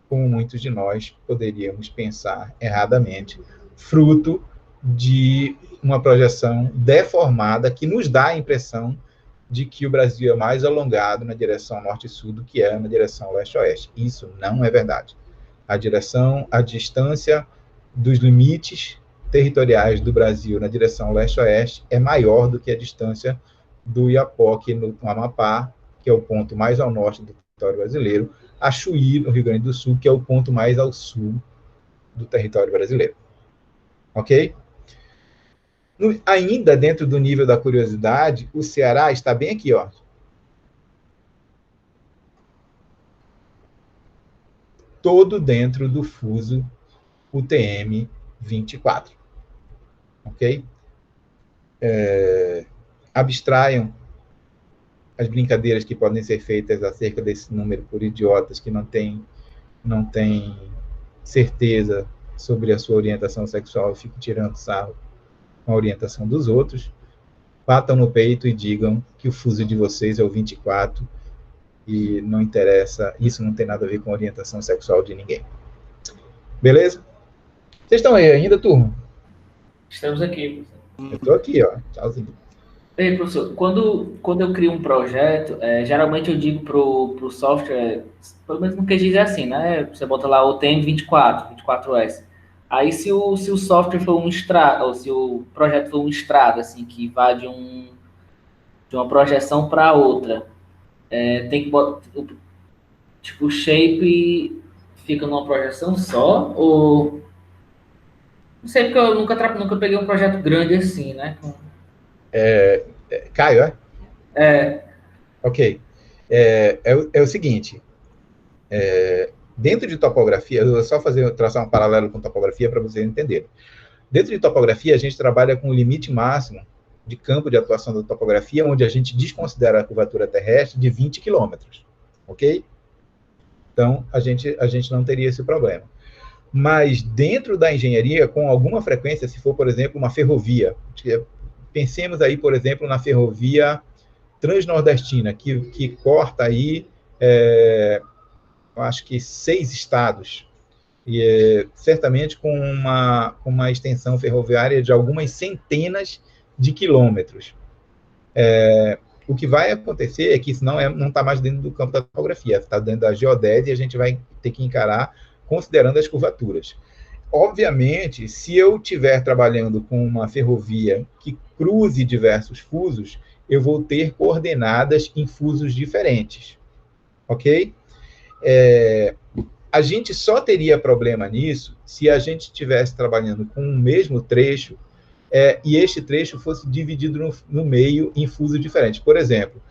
como muitos de nós poderíamos pensar erradamente, fruto de uma projeção deformada que nos dá a impressão de que o Brasil é mais alongado na direção norte-sul do que é na direção leste-oeste. Isso não é verdade. A distância dos limites territoriais do Brasil na direção leste-oeste é maior do que a distância do Iapoque, no Amapá, que é o ponto mais ao norte do território brasileiro, a Chuí, no Rio Grande do Sul, que é o ponto mais ao sul do território brasileiro. Ok? Ainda dentro do nível da curiosidade, o Ceará está bem aqui, ó. Todo dentro do fuso UTM 24. Ok? Abstraiam as brincadeiras que podem ser feitas acerca desse número por idiotas que não têm certeza sobre a sua orientação sexual e ficam tirando sarro com a orientação dos outros. Batam no peito e digam que o fuso de vocês é o 24 e não interessa, isso não tem nada a ver com a orientação sexual de ninguém. Beleza? Vocês estão aí ainda, turma? Estamos aqui. Eu estou aqui, ó. Tchauzinho. Ei, professor, quando eu crio um projeto, geralmente eu digo pro software, pelo menos no QGIS é assim, né? Você bota lá o TM24, 24S. Aí se o software for um estrada, ou se o projeto for um estrada, assim, que vai de uma projeção para outra, tem que botar, tipo, o shape fica numa projeção só, ou... Não sei, porque eu nunca peguei um projeto grande assim, né? Caio, é? Ok. É o seguinte, dentro de topografia, eu vou só traçar um paralelo com topografia para vocês entenderem. Dentro de topografia, a gente trabalha com o limite máximo de campo de atuação da topografia, onde a gente desconsidera a curvatura terrestre de 20 quilômetros, ok? Então, a gente não teria esse problema. Mas dentro da engenharia, com alguma frequência, se for, por exemplo, uma ferrovia, pensemos aí, por exemplo, na ferrovia transnordestina, que corta aí, eu acho que 6 estados, e certamente com uma extensão ferroviária de algumas centenas de quilômetros. O que vai acontecer é que isso não está mais dentro do campo da topografia, está dentro da geodésia e a gente vai ter que encarar considerando as curvaturas. Obviamente, se eu estiver trabalhando com uma ferrovia que cruze diversos fusos, eu vou ter coordenadas em fusos diferentes, ok? A gente só teria problema nisso se a gente estivesse trabalhando com o mesmo trecho e este trecho fosse dividido no meio em fusos diferentes. Por exemplo,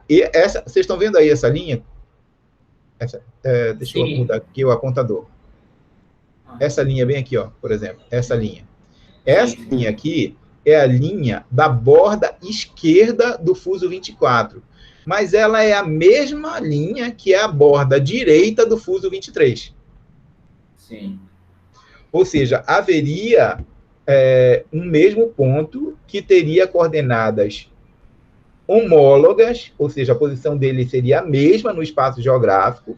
Vocês estão vendo aí essa linha? Deixa eu mudar aqui o apontador. Essa linha bem aqui, ó, por exemplo, essa linha. Essa linha aqui é a linha da borda esquerda do fuso 24, mas ela é a mesma linha que é a borda direita do fuso 23. Sim. Ou seja, haveria um mesmo ponto que teria coordenadas homólogas, ou seja, a posição dele seria a mesma no espaço geográfico,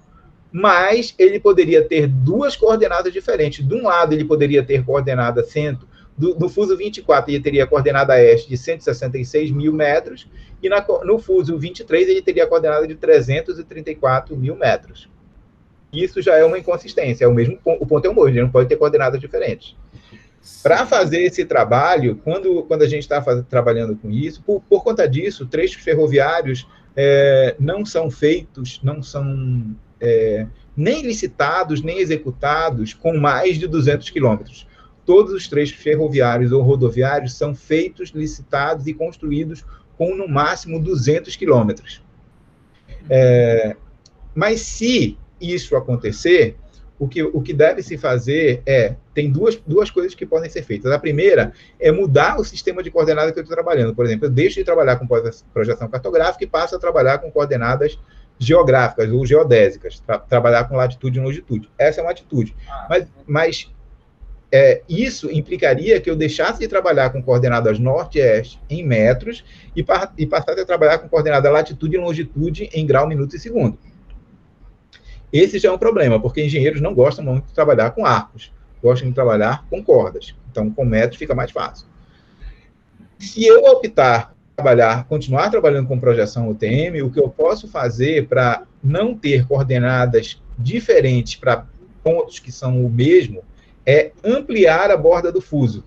mas ele poderia ter duas coordenadas diferentes. De um lado, ele poderia ter coordenada centro, do fuso 24, ele teria a coordenada este de 166 mil metros, e no fuso 23, ele teria a coordenada de 334 mil metros. Isso já é uma inconsistência, o ponto é o mesmo, ele não pode ter coordenadas diferentes. Para fazer esse trabalho, quando a gente está trabalhando com isso, por conta disso, trechos ferroviários não são feitos, não são nem licitados, nem executados com mais de 200 quilômetros. Todos os trechos ferroviários ou rodoviários são feitos, licitados e construídos com, no máximo, 200 quilômetros. Mas se isso acontecer, o que deve se fazer tem duas coisas que podem ser feitas. A primeira é mudar o sistema de coordenadas que eu estou trabalhando. Por exemplo, eu deixo de trabalhar com projeção cartográfica e passo a trabalhar com coordenadas geográficas ou geodésicas, trabalhar com latitude e longitude. Essa é uma atitude. Mas isso implicaria que eu deixasse de trabalhar com coordenadas norte e oeste em metros e passasse a trabalhar com coordenada latitude e longitude em grau, minuto e segundo. Esse já é um problema, porque engenheiros não gostam muito de trabalhar com arcos, gostam de trabalhar com cordas. Então, com metros fica mais fácil. Se eu optar por continuar trabalhando com projeção UTM, o que eu posso fazer para não ter coordenadas diferentes para pontos que são o mesmo é ampliar a borda do fuso.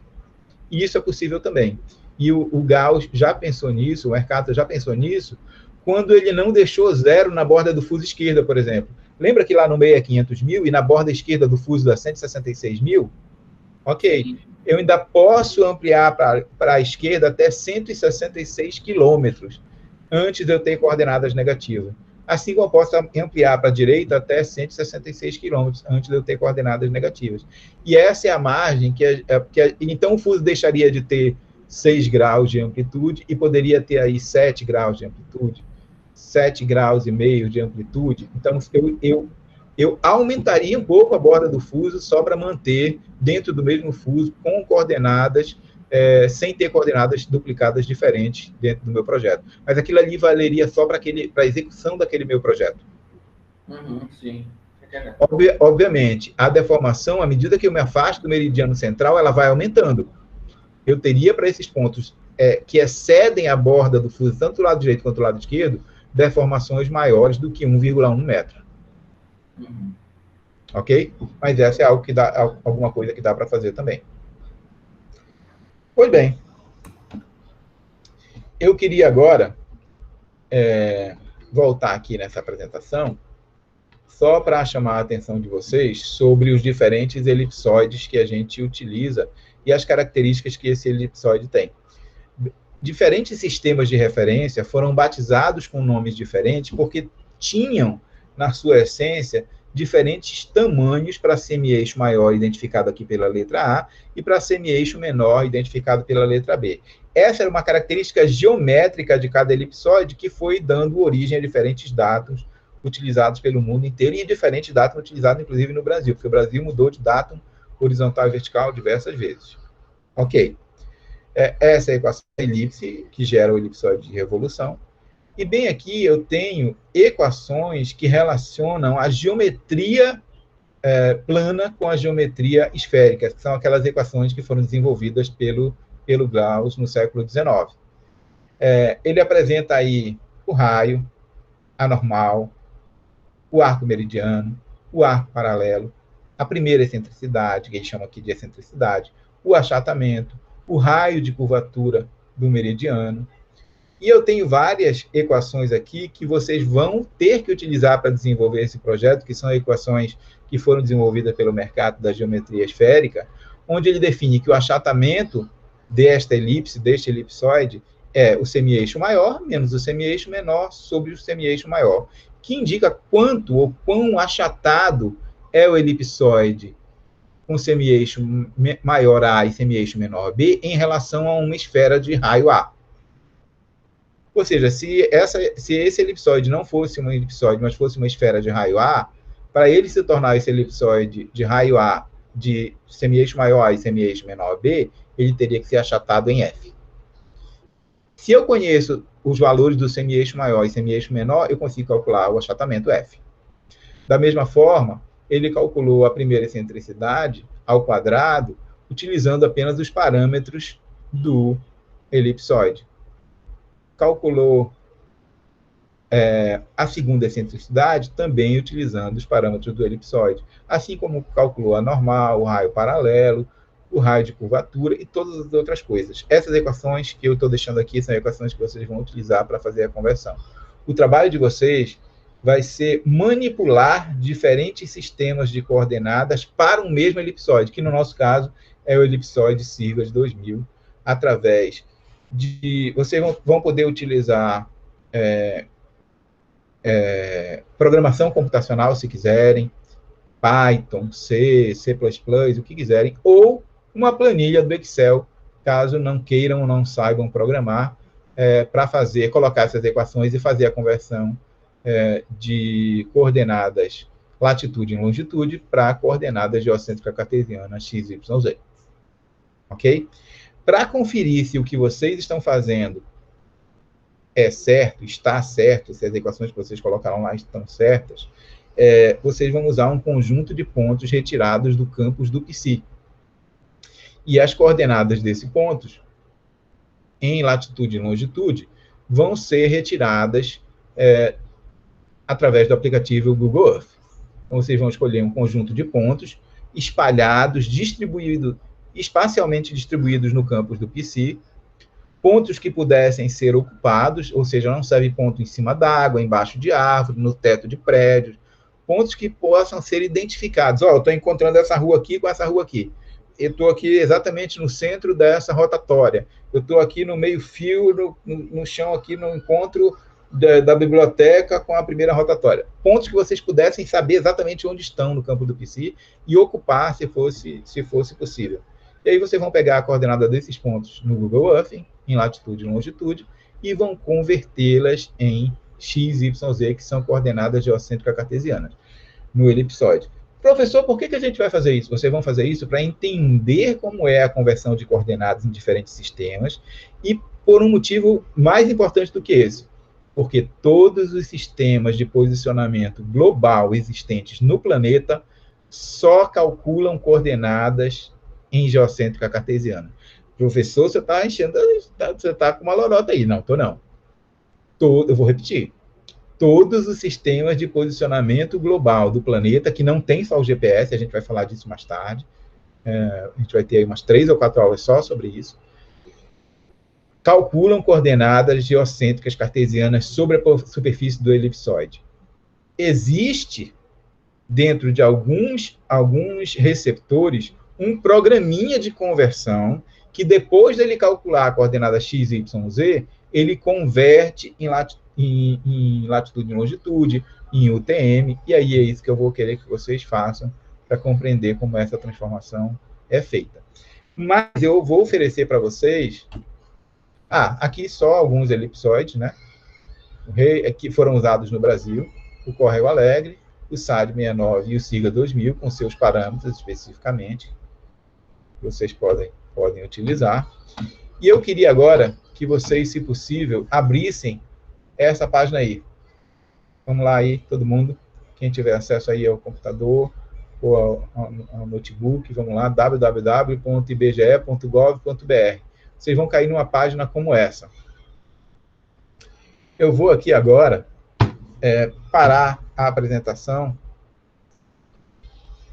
E isso é possível também. E o Gauss já pensou nisso, o Mercator já pensou nisso, quando ele não deixou zero na borda do fuso esquerda, por exemplo. Lembra que lá no meio é 500 mil e na borda esquerda do fuso dá 166 mil? Ok. Eu ainda posso ampliar para a esquerda até 166 quilômetros antes de eu ter coordenadas negativas. Assim como eu posso ampliar para a direita até 166 quilômetros antes de eu ter coordenadas negativas. E essa é a margem então o fuso deixaria de ter 6 graus de amplitude e poderia ter aí 7 graus de amplitude, 7 graus e meio de amplitude. Então, eu aumentaria um pouco a borda do fuso só para manter dentro do mesmo fuso com coordenadas, sem ter coordenadas duplicadas diferentes dentro do meu projeto. Mas aquilo ali valeria só para a execução daquele meu projeto. Sim. Obviamente, a deformação, à medida que eu me afasto do meridiano central, ela vai aumentando. Eu teria para esses pontos que excedem a borda do fuso, tanto do lado direito quanto do lado esquerdo, deformações maiores do que 1,1 metro. Ok? Mas essa é alguma coisa que dá para fazer também. Pois bem. Eu queria agora voltar aqui nessa apresentação só para chamar a atenção de vocês sobre os diferentes elipsoides que a gente utiliza e as características que esse elipsoide tem. Diferentes sistemas de referência foram batizados com nomes diferentes porque tinham, na sua essência, diferentes tamanhos para semi-eixo maior, identificado aqui pela letra A, e para semi-eixo menor, identificado pela letra B. Essa era uma característica geométrica de cada elipsoide que foi dando origem a diferentes dados utilizados pelo mundo inteiro e diferentes dados utilizados, inclusive, no Brasil, porque o Brasil mudou de datum horizontal e vertical diversas vezes. Ok. Essa é a equação da elipse, que gera o elipsoide de revolução. E bem aqui eu tenho equações que relacionam a geometria plana com a geometria esférica, que são aquelas equações que foram desenvolvidas pelo Gauss no século XIX. Ele apresenta aí o raio, a normal, o arco meridiano, o arco paralelo, a primeira excentricidade, que ele chama aqui de excentricidade, o achatamento, o raio de curvatura do meridiano. E eu tenho várias equações aqui que vocês vão ter que utilizar para desenvolver esse projeto, que são equações que foram desenvolvidas pelo mercado da geometria esférica, onde ele define que o achatamento desta elipse, deste elipsoide, é o semi-eixo maior menos o semi-eixo menor sobre o semi-eixo maior, que indica quanto ou quão achatado é o elipsoide com semi-eixo maior A e semi-eixo menor B em relação a uma esfera de raio A. Ou seja, se esse elipsoide não fosse um elipsoide, mas fosse uma esfera de raio A, para ele se tornar esse elipsoide de raio A de semi-eixo maior A e semi-eixo menor B, ele teria que ser achatado em F. Se eu conheço os valores do semi-eixo maior e semi-eixo menor, eu consigo calcular o achatamento F. Da mesma forma, ele calculou a primeira excentricidade ao quadrado, utilizando apenas os parâmetros do elipsoide. Calculou a segunda excentricidade também utilizando os parâmetros do elipsoide, assim como calculou a normal, o raio paralelo, o raio de curvatura e todas as outras coisas. Essas equações que eu estou deixando aqui são equações que vocês vão utilizar para fazer a conversão. O trabalho de vocês vai ser manipular diferentes sistemas de coordenadas para um mesmo elipsoide, que no nosso caso é o elipsoide Sirgas 2000, através de... Vocês vão poder utilizar programação computacional, se quiserem, Python, C, C++, o que quiserem, ou uma planilha do Excel, caso não queiram ou não saibam programar, para colocar essas equações e fazer a conversão de coordenadas latitude e longitude para coordenadas geocêntrica cartesiana x, y, z. Ok? Para conferir se o que vocês estão fazendo é certo, está certo, se as equações que vocês colocaram lá estão certas, vocês vão usar um conjunto de pontos retirados do campus do Psi. E as coordenadas desses pontos, em latitude e longitude, vão ser retiradas através do aplicativo Google Earth. Então, vocês vão escolher um conjunto de pontos espalhados, espacialmente distribuídos no campus do Psi, pontos que pudessem ser ocupados, ou seja, não serve ponto em cima d'água, embaixo de árvore, no teto de prédios, pontos que possam ser identificados. Eu estou encontrando essa rua aqui com essa rua aqui. Eu estou aqui exatamente no centro dessa rotatória. Eu estou aqui no meio-fio, no chão, aqui no encontro da biblioteca com a primeira rotatória. Pontos que vocês pudessem saber exatamente onde estão no campo do Psi e ocupar se fosse possível. E aí vocês vão pegar a coordenada desses pontos no Google Earth, em latitude e longitude, e vão convertê-las em x, y, z, que são coordenadas geocêntricas cartesianas, no elipsoide. Professor, por que a gente vai fazer isso? Vocês vão fazer isso para entender como é a conversão de coordenadas em diferentes sistemas e por um motivo mais importante do que esse. Porque todos os sistemas de posicionamento global existentes no planeta só calculam coordenadas em geocêntrica cartesiana. Professor, você está enchendo, você está com uma lorota aí. Não, estou não. Eu vou repetir. Todos os sistemas de posicionamento global do planeta, que não tem só o GPS, a gente vai falar disso mais tarde, a gente vai ter aí umas 3 ou 4 aulas só sobre isso, calculam coordenadas geocêntricas cartesianas sobre a superfície do elipsoide. Existe, dentro de alguns receptores, um programinha de conversão que depois dele calcular a coordenada x, y, z, ele converte em latitude e longitude, em UTM, e aí é isso que eu vou querer que vocês façam para compreender como essa transformação é feita. Mas eu vou oferecer para vocês... aqui só alguns elipsoides, né? Que foram usados no Brasil, o Correio Alegre, o SAD 69 e o SIGA 2000, com seus parâmetros especificamente, que vocês podem utilizar. E eu queria agora que vocês, se possível, abrissem essa página aí. Vamos lá aí, todo mundo. Quem tiver acesso aí ao computador ou ao notebook, vamos lá, www.ibge.gov.br. Vocês vão cair numa página como essa. Eu vou aqui agora parar a apresentação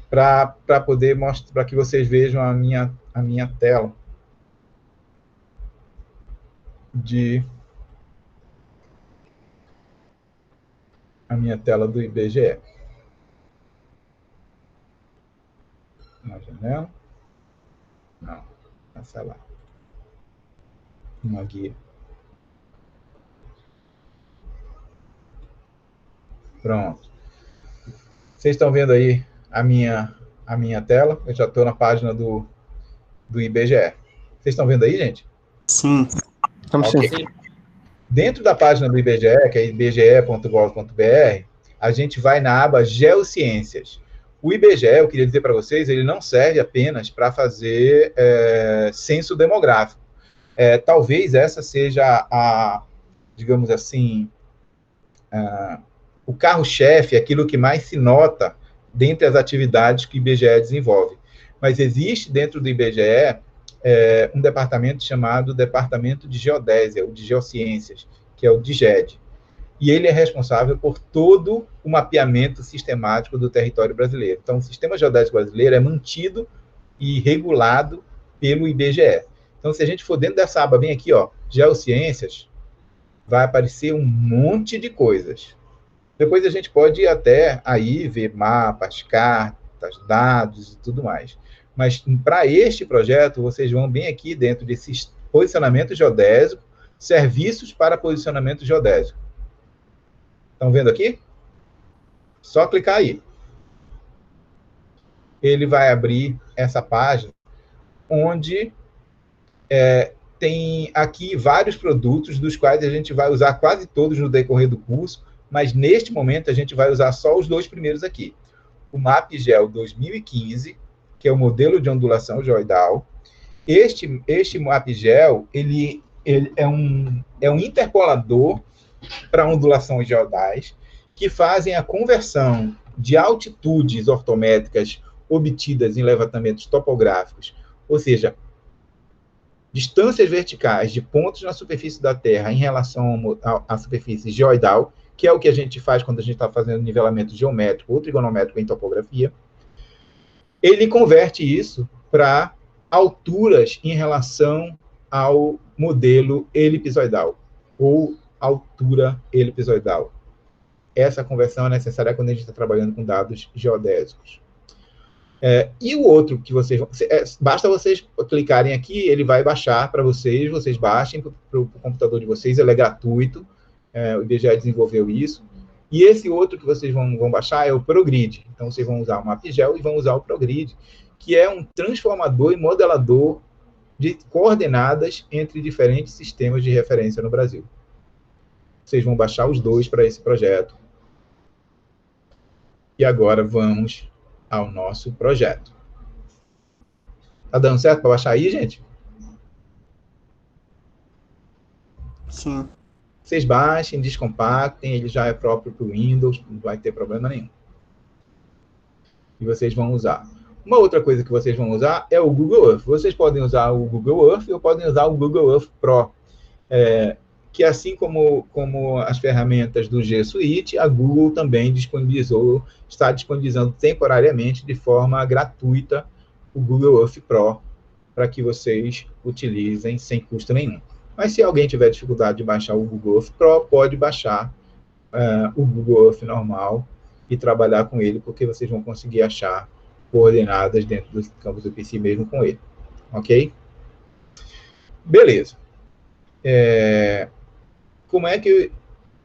para poder mostrar, para que vocês vejam a minha tela do IBGE. Uma janela. Não, essa lá. Uma guia. Pronto. Vocês estão vendo aí a minha tela? Eu já estou na página do IBGE. Vocês estão vendo aí, gente? Sim. Estamos Ok. sim. Dentro da página do IBGE, que é ibge.gov.br, a gente vai na aba Geociências. O IBGE, eu queria dizer para vocês, ele não serve apenas para fazer censo demográfico. Talvez essa seja digamos assim, o carro-chefe, aquilo que mais se nota dentre as atividades que o IBGE desenvolve. Mas existe dentro do IBGE um departamento chamado Departamento de Geodésia, ou de Geociências, que é o DIGED. E ele é responsável por todo o mapeamento sistemático do território brasileiro. Então, o Sistema Geodésico Brasileiro é mantido e regulado pelo IBGE. Então, se a gente for dentro dessa aba bem aqui, ó, Geociências, vai aparecer um monte de coisas. Depois a gente pode ir até aí ver mapas, cartas, dados e tudo mais. Mas para este projeto, vocês vão bem aqui dentro desse posicionamento geodésico, serviços para posicionamento geodésico. Estão vendo aqui? Só clicar aí. Ele vai abrir essa página, onde tem aqui vários produtos, dos quais a gente vai usar quase todos no decorrer do curso, mas neste momento a gente vai usar só os 2 primeiros aqui. O MapGel 2015, que é o modelo de ondulação geoidal. Este MapGel, ele é um interpolador para ondulações geodais, que fazem a conversão de altitudes ortométricas obtidas em levantamentos topográficos, ou seja, distâncias verticais de pontos na superfície da Terra em relação à superfície geoidal, que é o que a gente faz quando a gente está fazendo nivelamento geométrico ou trigonométrico em topografia. Ele converte isso para alturas em relação ao modelo elipsoidal, ou altura elipsoidal. Essa conversão é necessária quando a gente está trabalhando com dados geodésicos. E o outro que vocês vão... basta vocês clicarem aqui, ele vai baixar para vocês baixem para o computador de vocês, ele é gratuito, o IBGE desenvolveu isso. E esse outro que vocês vão baixar é o ProGrid. Então, vocês vão usar o MapGel e vão usar o ProGrid, que é um transformador e modelador de coordenadas entre diferentes sistemas de referência no Brasil. Vocês vão baixar os 2 para esse projeto. E agora vamos ao nosso projeto. Tá dando certo para baixar aí, gente? Sim. Vocês baixem, descompactem, ele já é próprio para o Windows, não vai ter problema nenhum. E vocês vão usar. Uma outra coisa que vocês vão usar é o Google Earth. Vocês podem usar o Google Earth ou podem usar o Google Earth Pro, que assim como as ferramentas do G Suite, a Google também está disponibilizando temporariamente, de forma gratuita, o Google Earth Pro, para que vocês utilizem sem custo nenhum. Mas se alguém tiver dificuldade de baixar o Google Earth Pro, pode baixar o Google Earth normal e trabalhar com ele, porque vocês vão conseguir achar coordenadas dentro dos campos do PC mesmo com ele. Ok? Beleza. Como é que...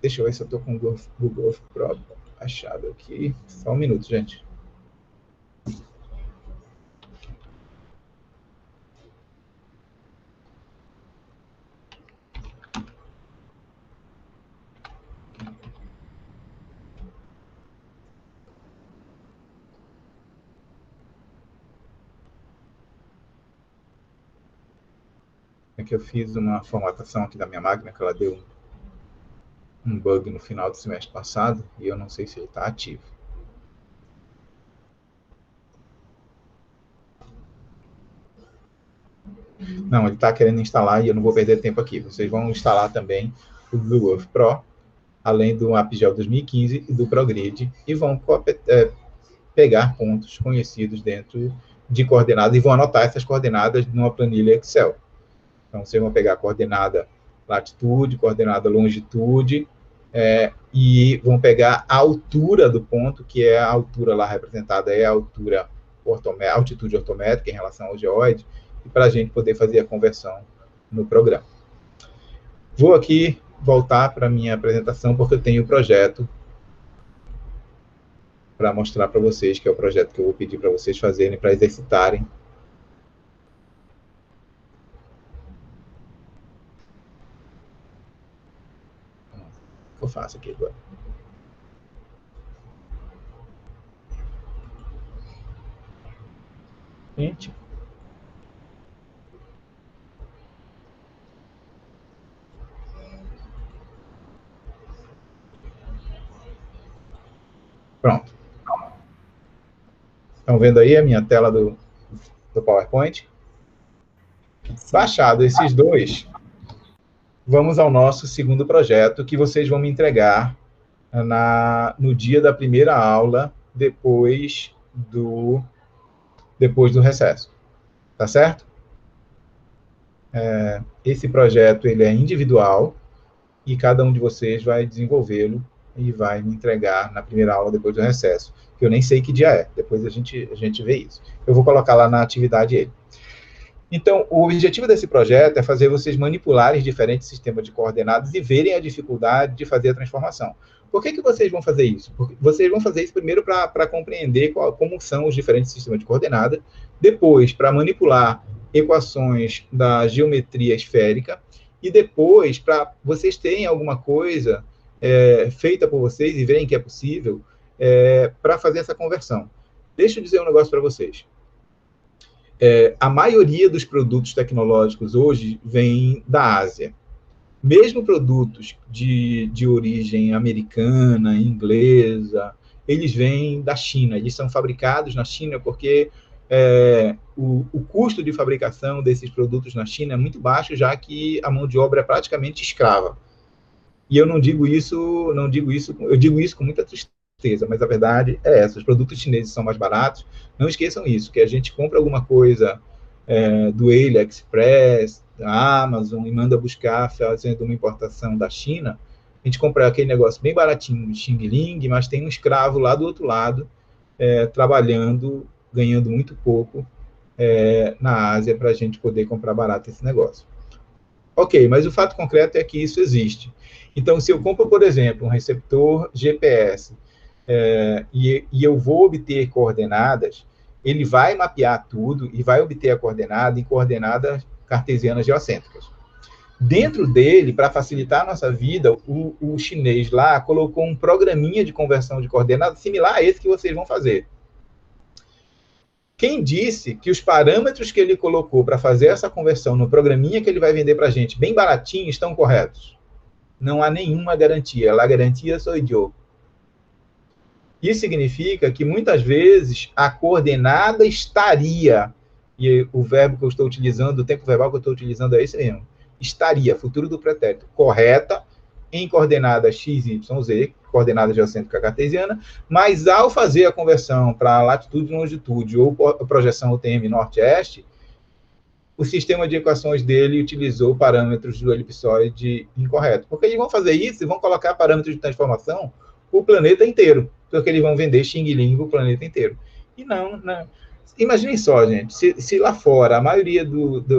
Deixa eu ver se eu estou com o Google Earth Pro achado aqui. Só um minuto, gente. É que eu fiz uma formatação aqui da minha máquina, que ela deu um bug no final do semestre passado, e eu não sei se ele está ativo. Não, ele está querendo instalar e eu não vou perder tempo aqui. Vocês vão instalar também o Google Earth Pro, além do MapGel 2015 e do ProGrid, e vão pegar pontos conhecidos dentro de coordenadas e vão anotar essas coordenadas numa planilha Excel. Então, vocês vão pegar a coordenada latitude, coordenada longitude, e vão pegar a altura do ponto, que é a altura lá representada, é a altura altitude ortométrica em relação ao geóide, e para a gente poder fazer a conversão no programa. Vou aqui voltar para a minha apresentação, porque eu tenho o projeto para mostrar para vocês, que é o projeto que eu vou pedir para vocês fazerem, para exercitarem. O que eu faço aqui agora? Gente. Pronto. Estão vendo aí a minha tela do PowerPoint? Baixado esses dois, vamos ao nosso segundo projeto, que vocês vão me entregar no dia da primeira aula, depois do recesso. Tá certo? Esse projeto ele é individual e cada um de vocês vai desenvolvê-lo e vai me entregar na primeira aula depois do recesso, que eu nem sei que dia é, depois a gente vê isso. Eu vou colocar lá na atividade ele. Então, o objetivo desse projeto é fazer vocês manipularem diferentes sistemas de coordenadas e verem a dificuldade de fazer a transformação. Por que vocês vão fazer isso? Porque vocês vão fazer isso primeiro para compreender como são os diferentes sistemas de coordenada, depois para manipular equações da geometria esférica, e depois para vocês terem alguma coisa feita por vocês e verem que é possível para fazer essa conversão. Deixa eu dizer um negócio para vocês. A maioria dos produtos tecnológicos hoje vem da Ásia. Mesmo produtos de origem americana, inglesa, eles vêm da China. Eles são fabricados na China porque o custo de fabricação desses produtos na China é muito baixo, já que a mão de obra é praticamente escrava. E eu digo isso com muita tristeza, mas a verdade é essa, os produtos chineses são mais baratos. Não esqueçam isso, que a gente compra alguma coisa do AliExpress, da Amazon, e manda buscar fazendo uma importação da China, a gente compra aquele negócio bem baratinho, de Xing Ling, mas tem um escravo lá do outro lado, trabalhando, ganhando muito pouco na Ásia, para a gente poder comprar barato esse negócio. Ok, mas o fato concreto é que isso existe. Então, se eu compro, por exemplo, um receptor GPS, e eu vou obter coordenadas, ele vai mapear tudo e vai obter a coordenada em coordenadas cartesianas geocêntricas. Dentro dele, para facilitar a nossa vida, o chinês lá colocou um programinha de conversão de coordenadas similar a esse que vocês vão fazer. Quem disse que os parâmetros que ele colocou para fazer essa conversão no programinha que ele vai vender para a gente, bem baratinho, estão corretos? Não há nenhuma garantia. A garantia sou eu. Isso significa que, muitas vezes, a coordenada estaria, e o verbo que eu estou utilizando, o tempo verbal que eu estou utilizando é esse mesmo, estaria, futuro do pretérito, correta em coordenada x, y, z, coordenada geocêntrica cartesiana, mas ao fazer a conversão para latitude e longitude, ou projeção UTM norte-este, o sistema de equações dele utilizou parâmetros do elipsoide incorreto. Porque eles vão fazer isso e vão colocar parâmetros de transformação o planeta inteiro, porque eles vão vender Xing Ling o planeta inteiro. E não. Imaginem só, gente, se lá fora a maioria dos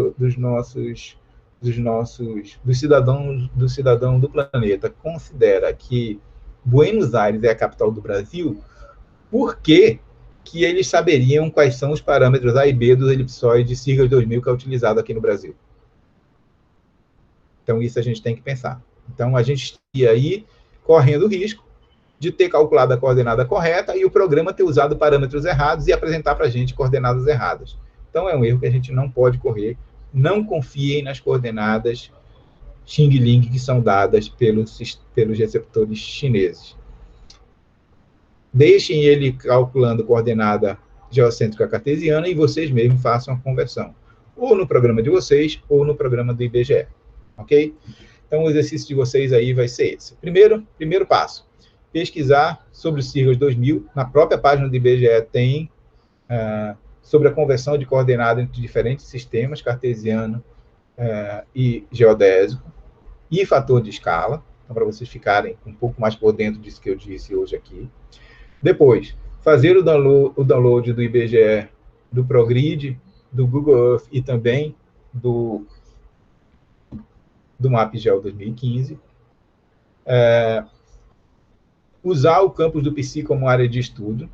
cidadãos do planeta considera que Buenos Aires é a capital do Brasil, por que eles saberiam quais são os parâmetros A e B dos elipsoides Sigas 2000 que é utilizado aqui no Brasil? Então, isso a gente tem que pensar. Então, a gente estaria aí correndo o risco de ter calculado a coordenada correta e o programa ter usado parâmetros errados e apresentar para a gente coordenadas erradas. Então, é um erro que a gente não pode correr. Não confiem nas coordenadas Xing Ling que são dadas pelos receptores chineses. Deixem ele calculando coordenada geocêntrica cartesiana e vocês mesmos façam a conversão. Ou no programa de vocês, ou no programa do IBGE. Ok? Então, o exercício de vocês aí vai ser esse. Primeiro passo. Pesquisar sobre o Sigas 2000. Na própria página do IBGE tem sobre a conversão de coordenada entre diferentes sistemas, cartesiano e geodésico, e fator de escala, então, para vocês ficarem um pouco mais por dentro disso que eu disse hoje aqui. Depois, fazer o download do IBGE, do ProGrid, do Google Earth e também do MapGeo 2015. usar o campus do PC como área de estudo,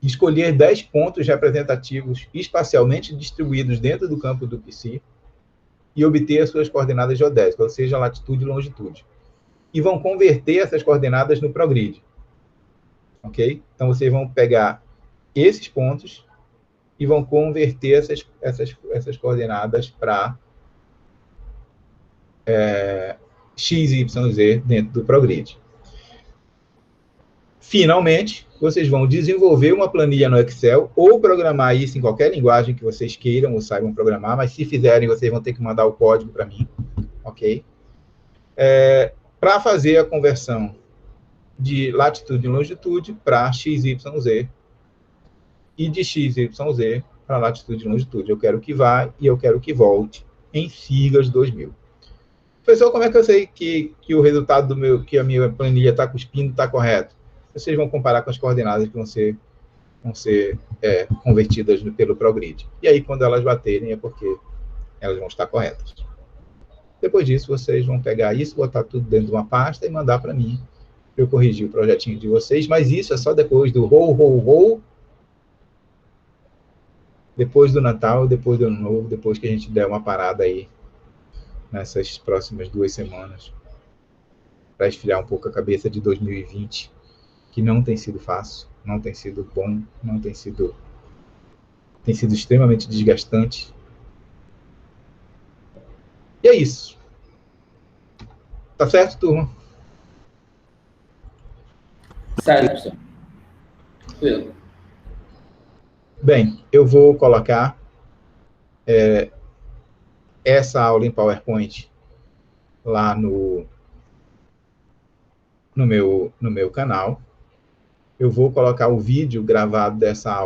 escolher 10 pontos representativos espacialmente distribuídos dentro do campo do PC e obter as suas coordenadas geodésicas, ou seja, latitude e longitude. E vão converter essas coordenadas no ProGrid. Ok? Então, vocês vão pegar esses pontos e vão converter essas coordenadas para x, y, z dentro do ProGrid. Finalmente, vocês vão desenvolver uma planilha no Excel ou programar isso em qualquer linguagem que vocês queiram ou saibam programar, mas se fizerem, vocês vão ter que mandar o código para mim, ok? Para fazer a conversão de latitude e longitude para x, y, z e de x, y, z para latitude e longitude. Eu quero que vá e eu quero que volte em sigas 2000. Professor, como é que eu sei que o resultado que a minha planilha está cuspindo está correto? Vocês vão comparar com as coordenadas que vão ser convertidas pelo ProGrid. E aí, quando elas baterem, é porque elas vão estar corretas. Depois disso, vocês vão pegar isso, botar tudo dentro de uma pasta e mandar para mim, para eu corrigir o projetinho de vocês, mas isso é só depois do depois do Natal, depois do Ano Novo, depois que a gente der uma parada aí nessas próximas 2 semanas, para esfriar um pouco a cabeça de 2020, que não tem sido fácil, não tem sido bom, tem sido extremamente desgastante. E é isso. Tá certo, turma? Certo, professor. Tranquilo. Bem, eu vou colocar essa aula em PowerPoint lá no meu canal. Eu vou colocar o vídeo gravado dessa aula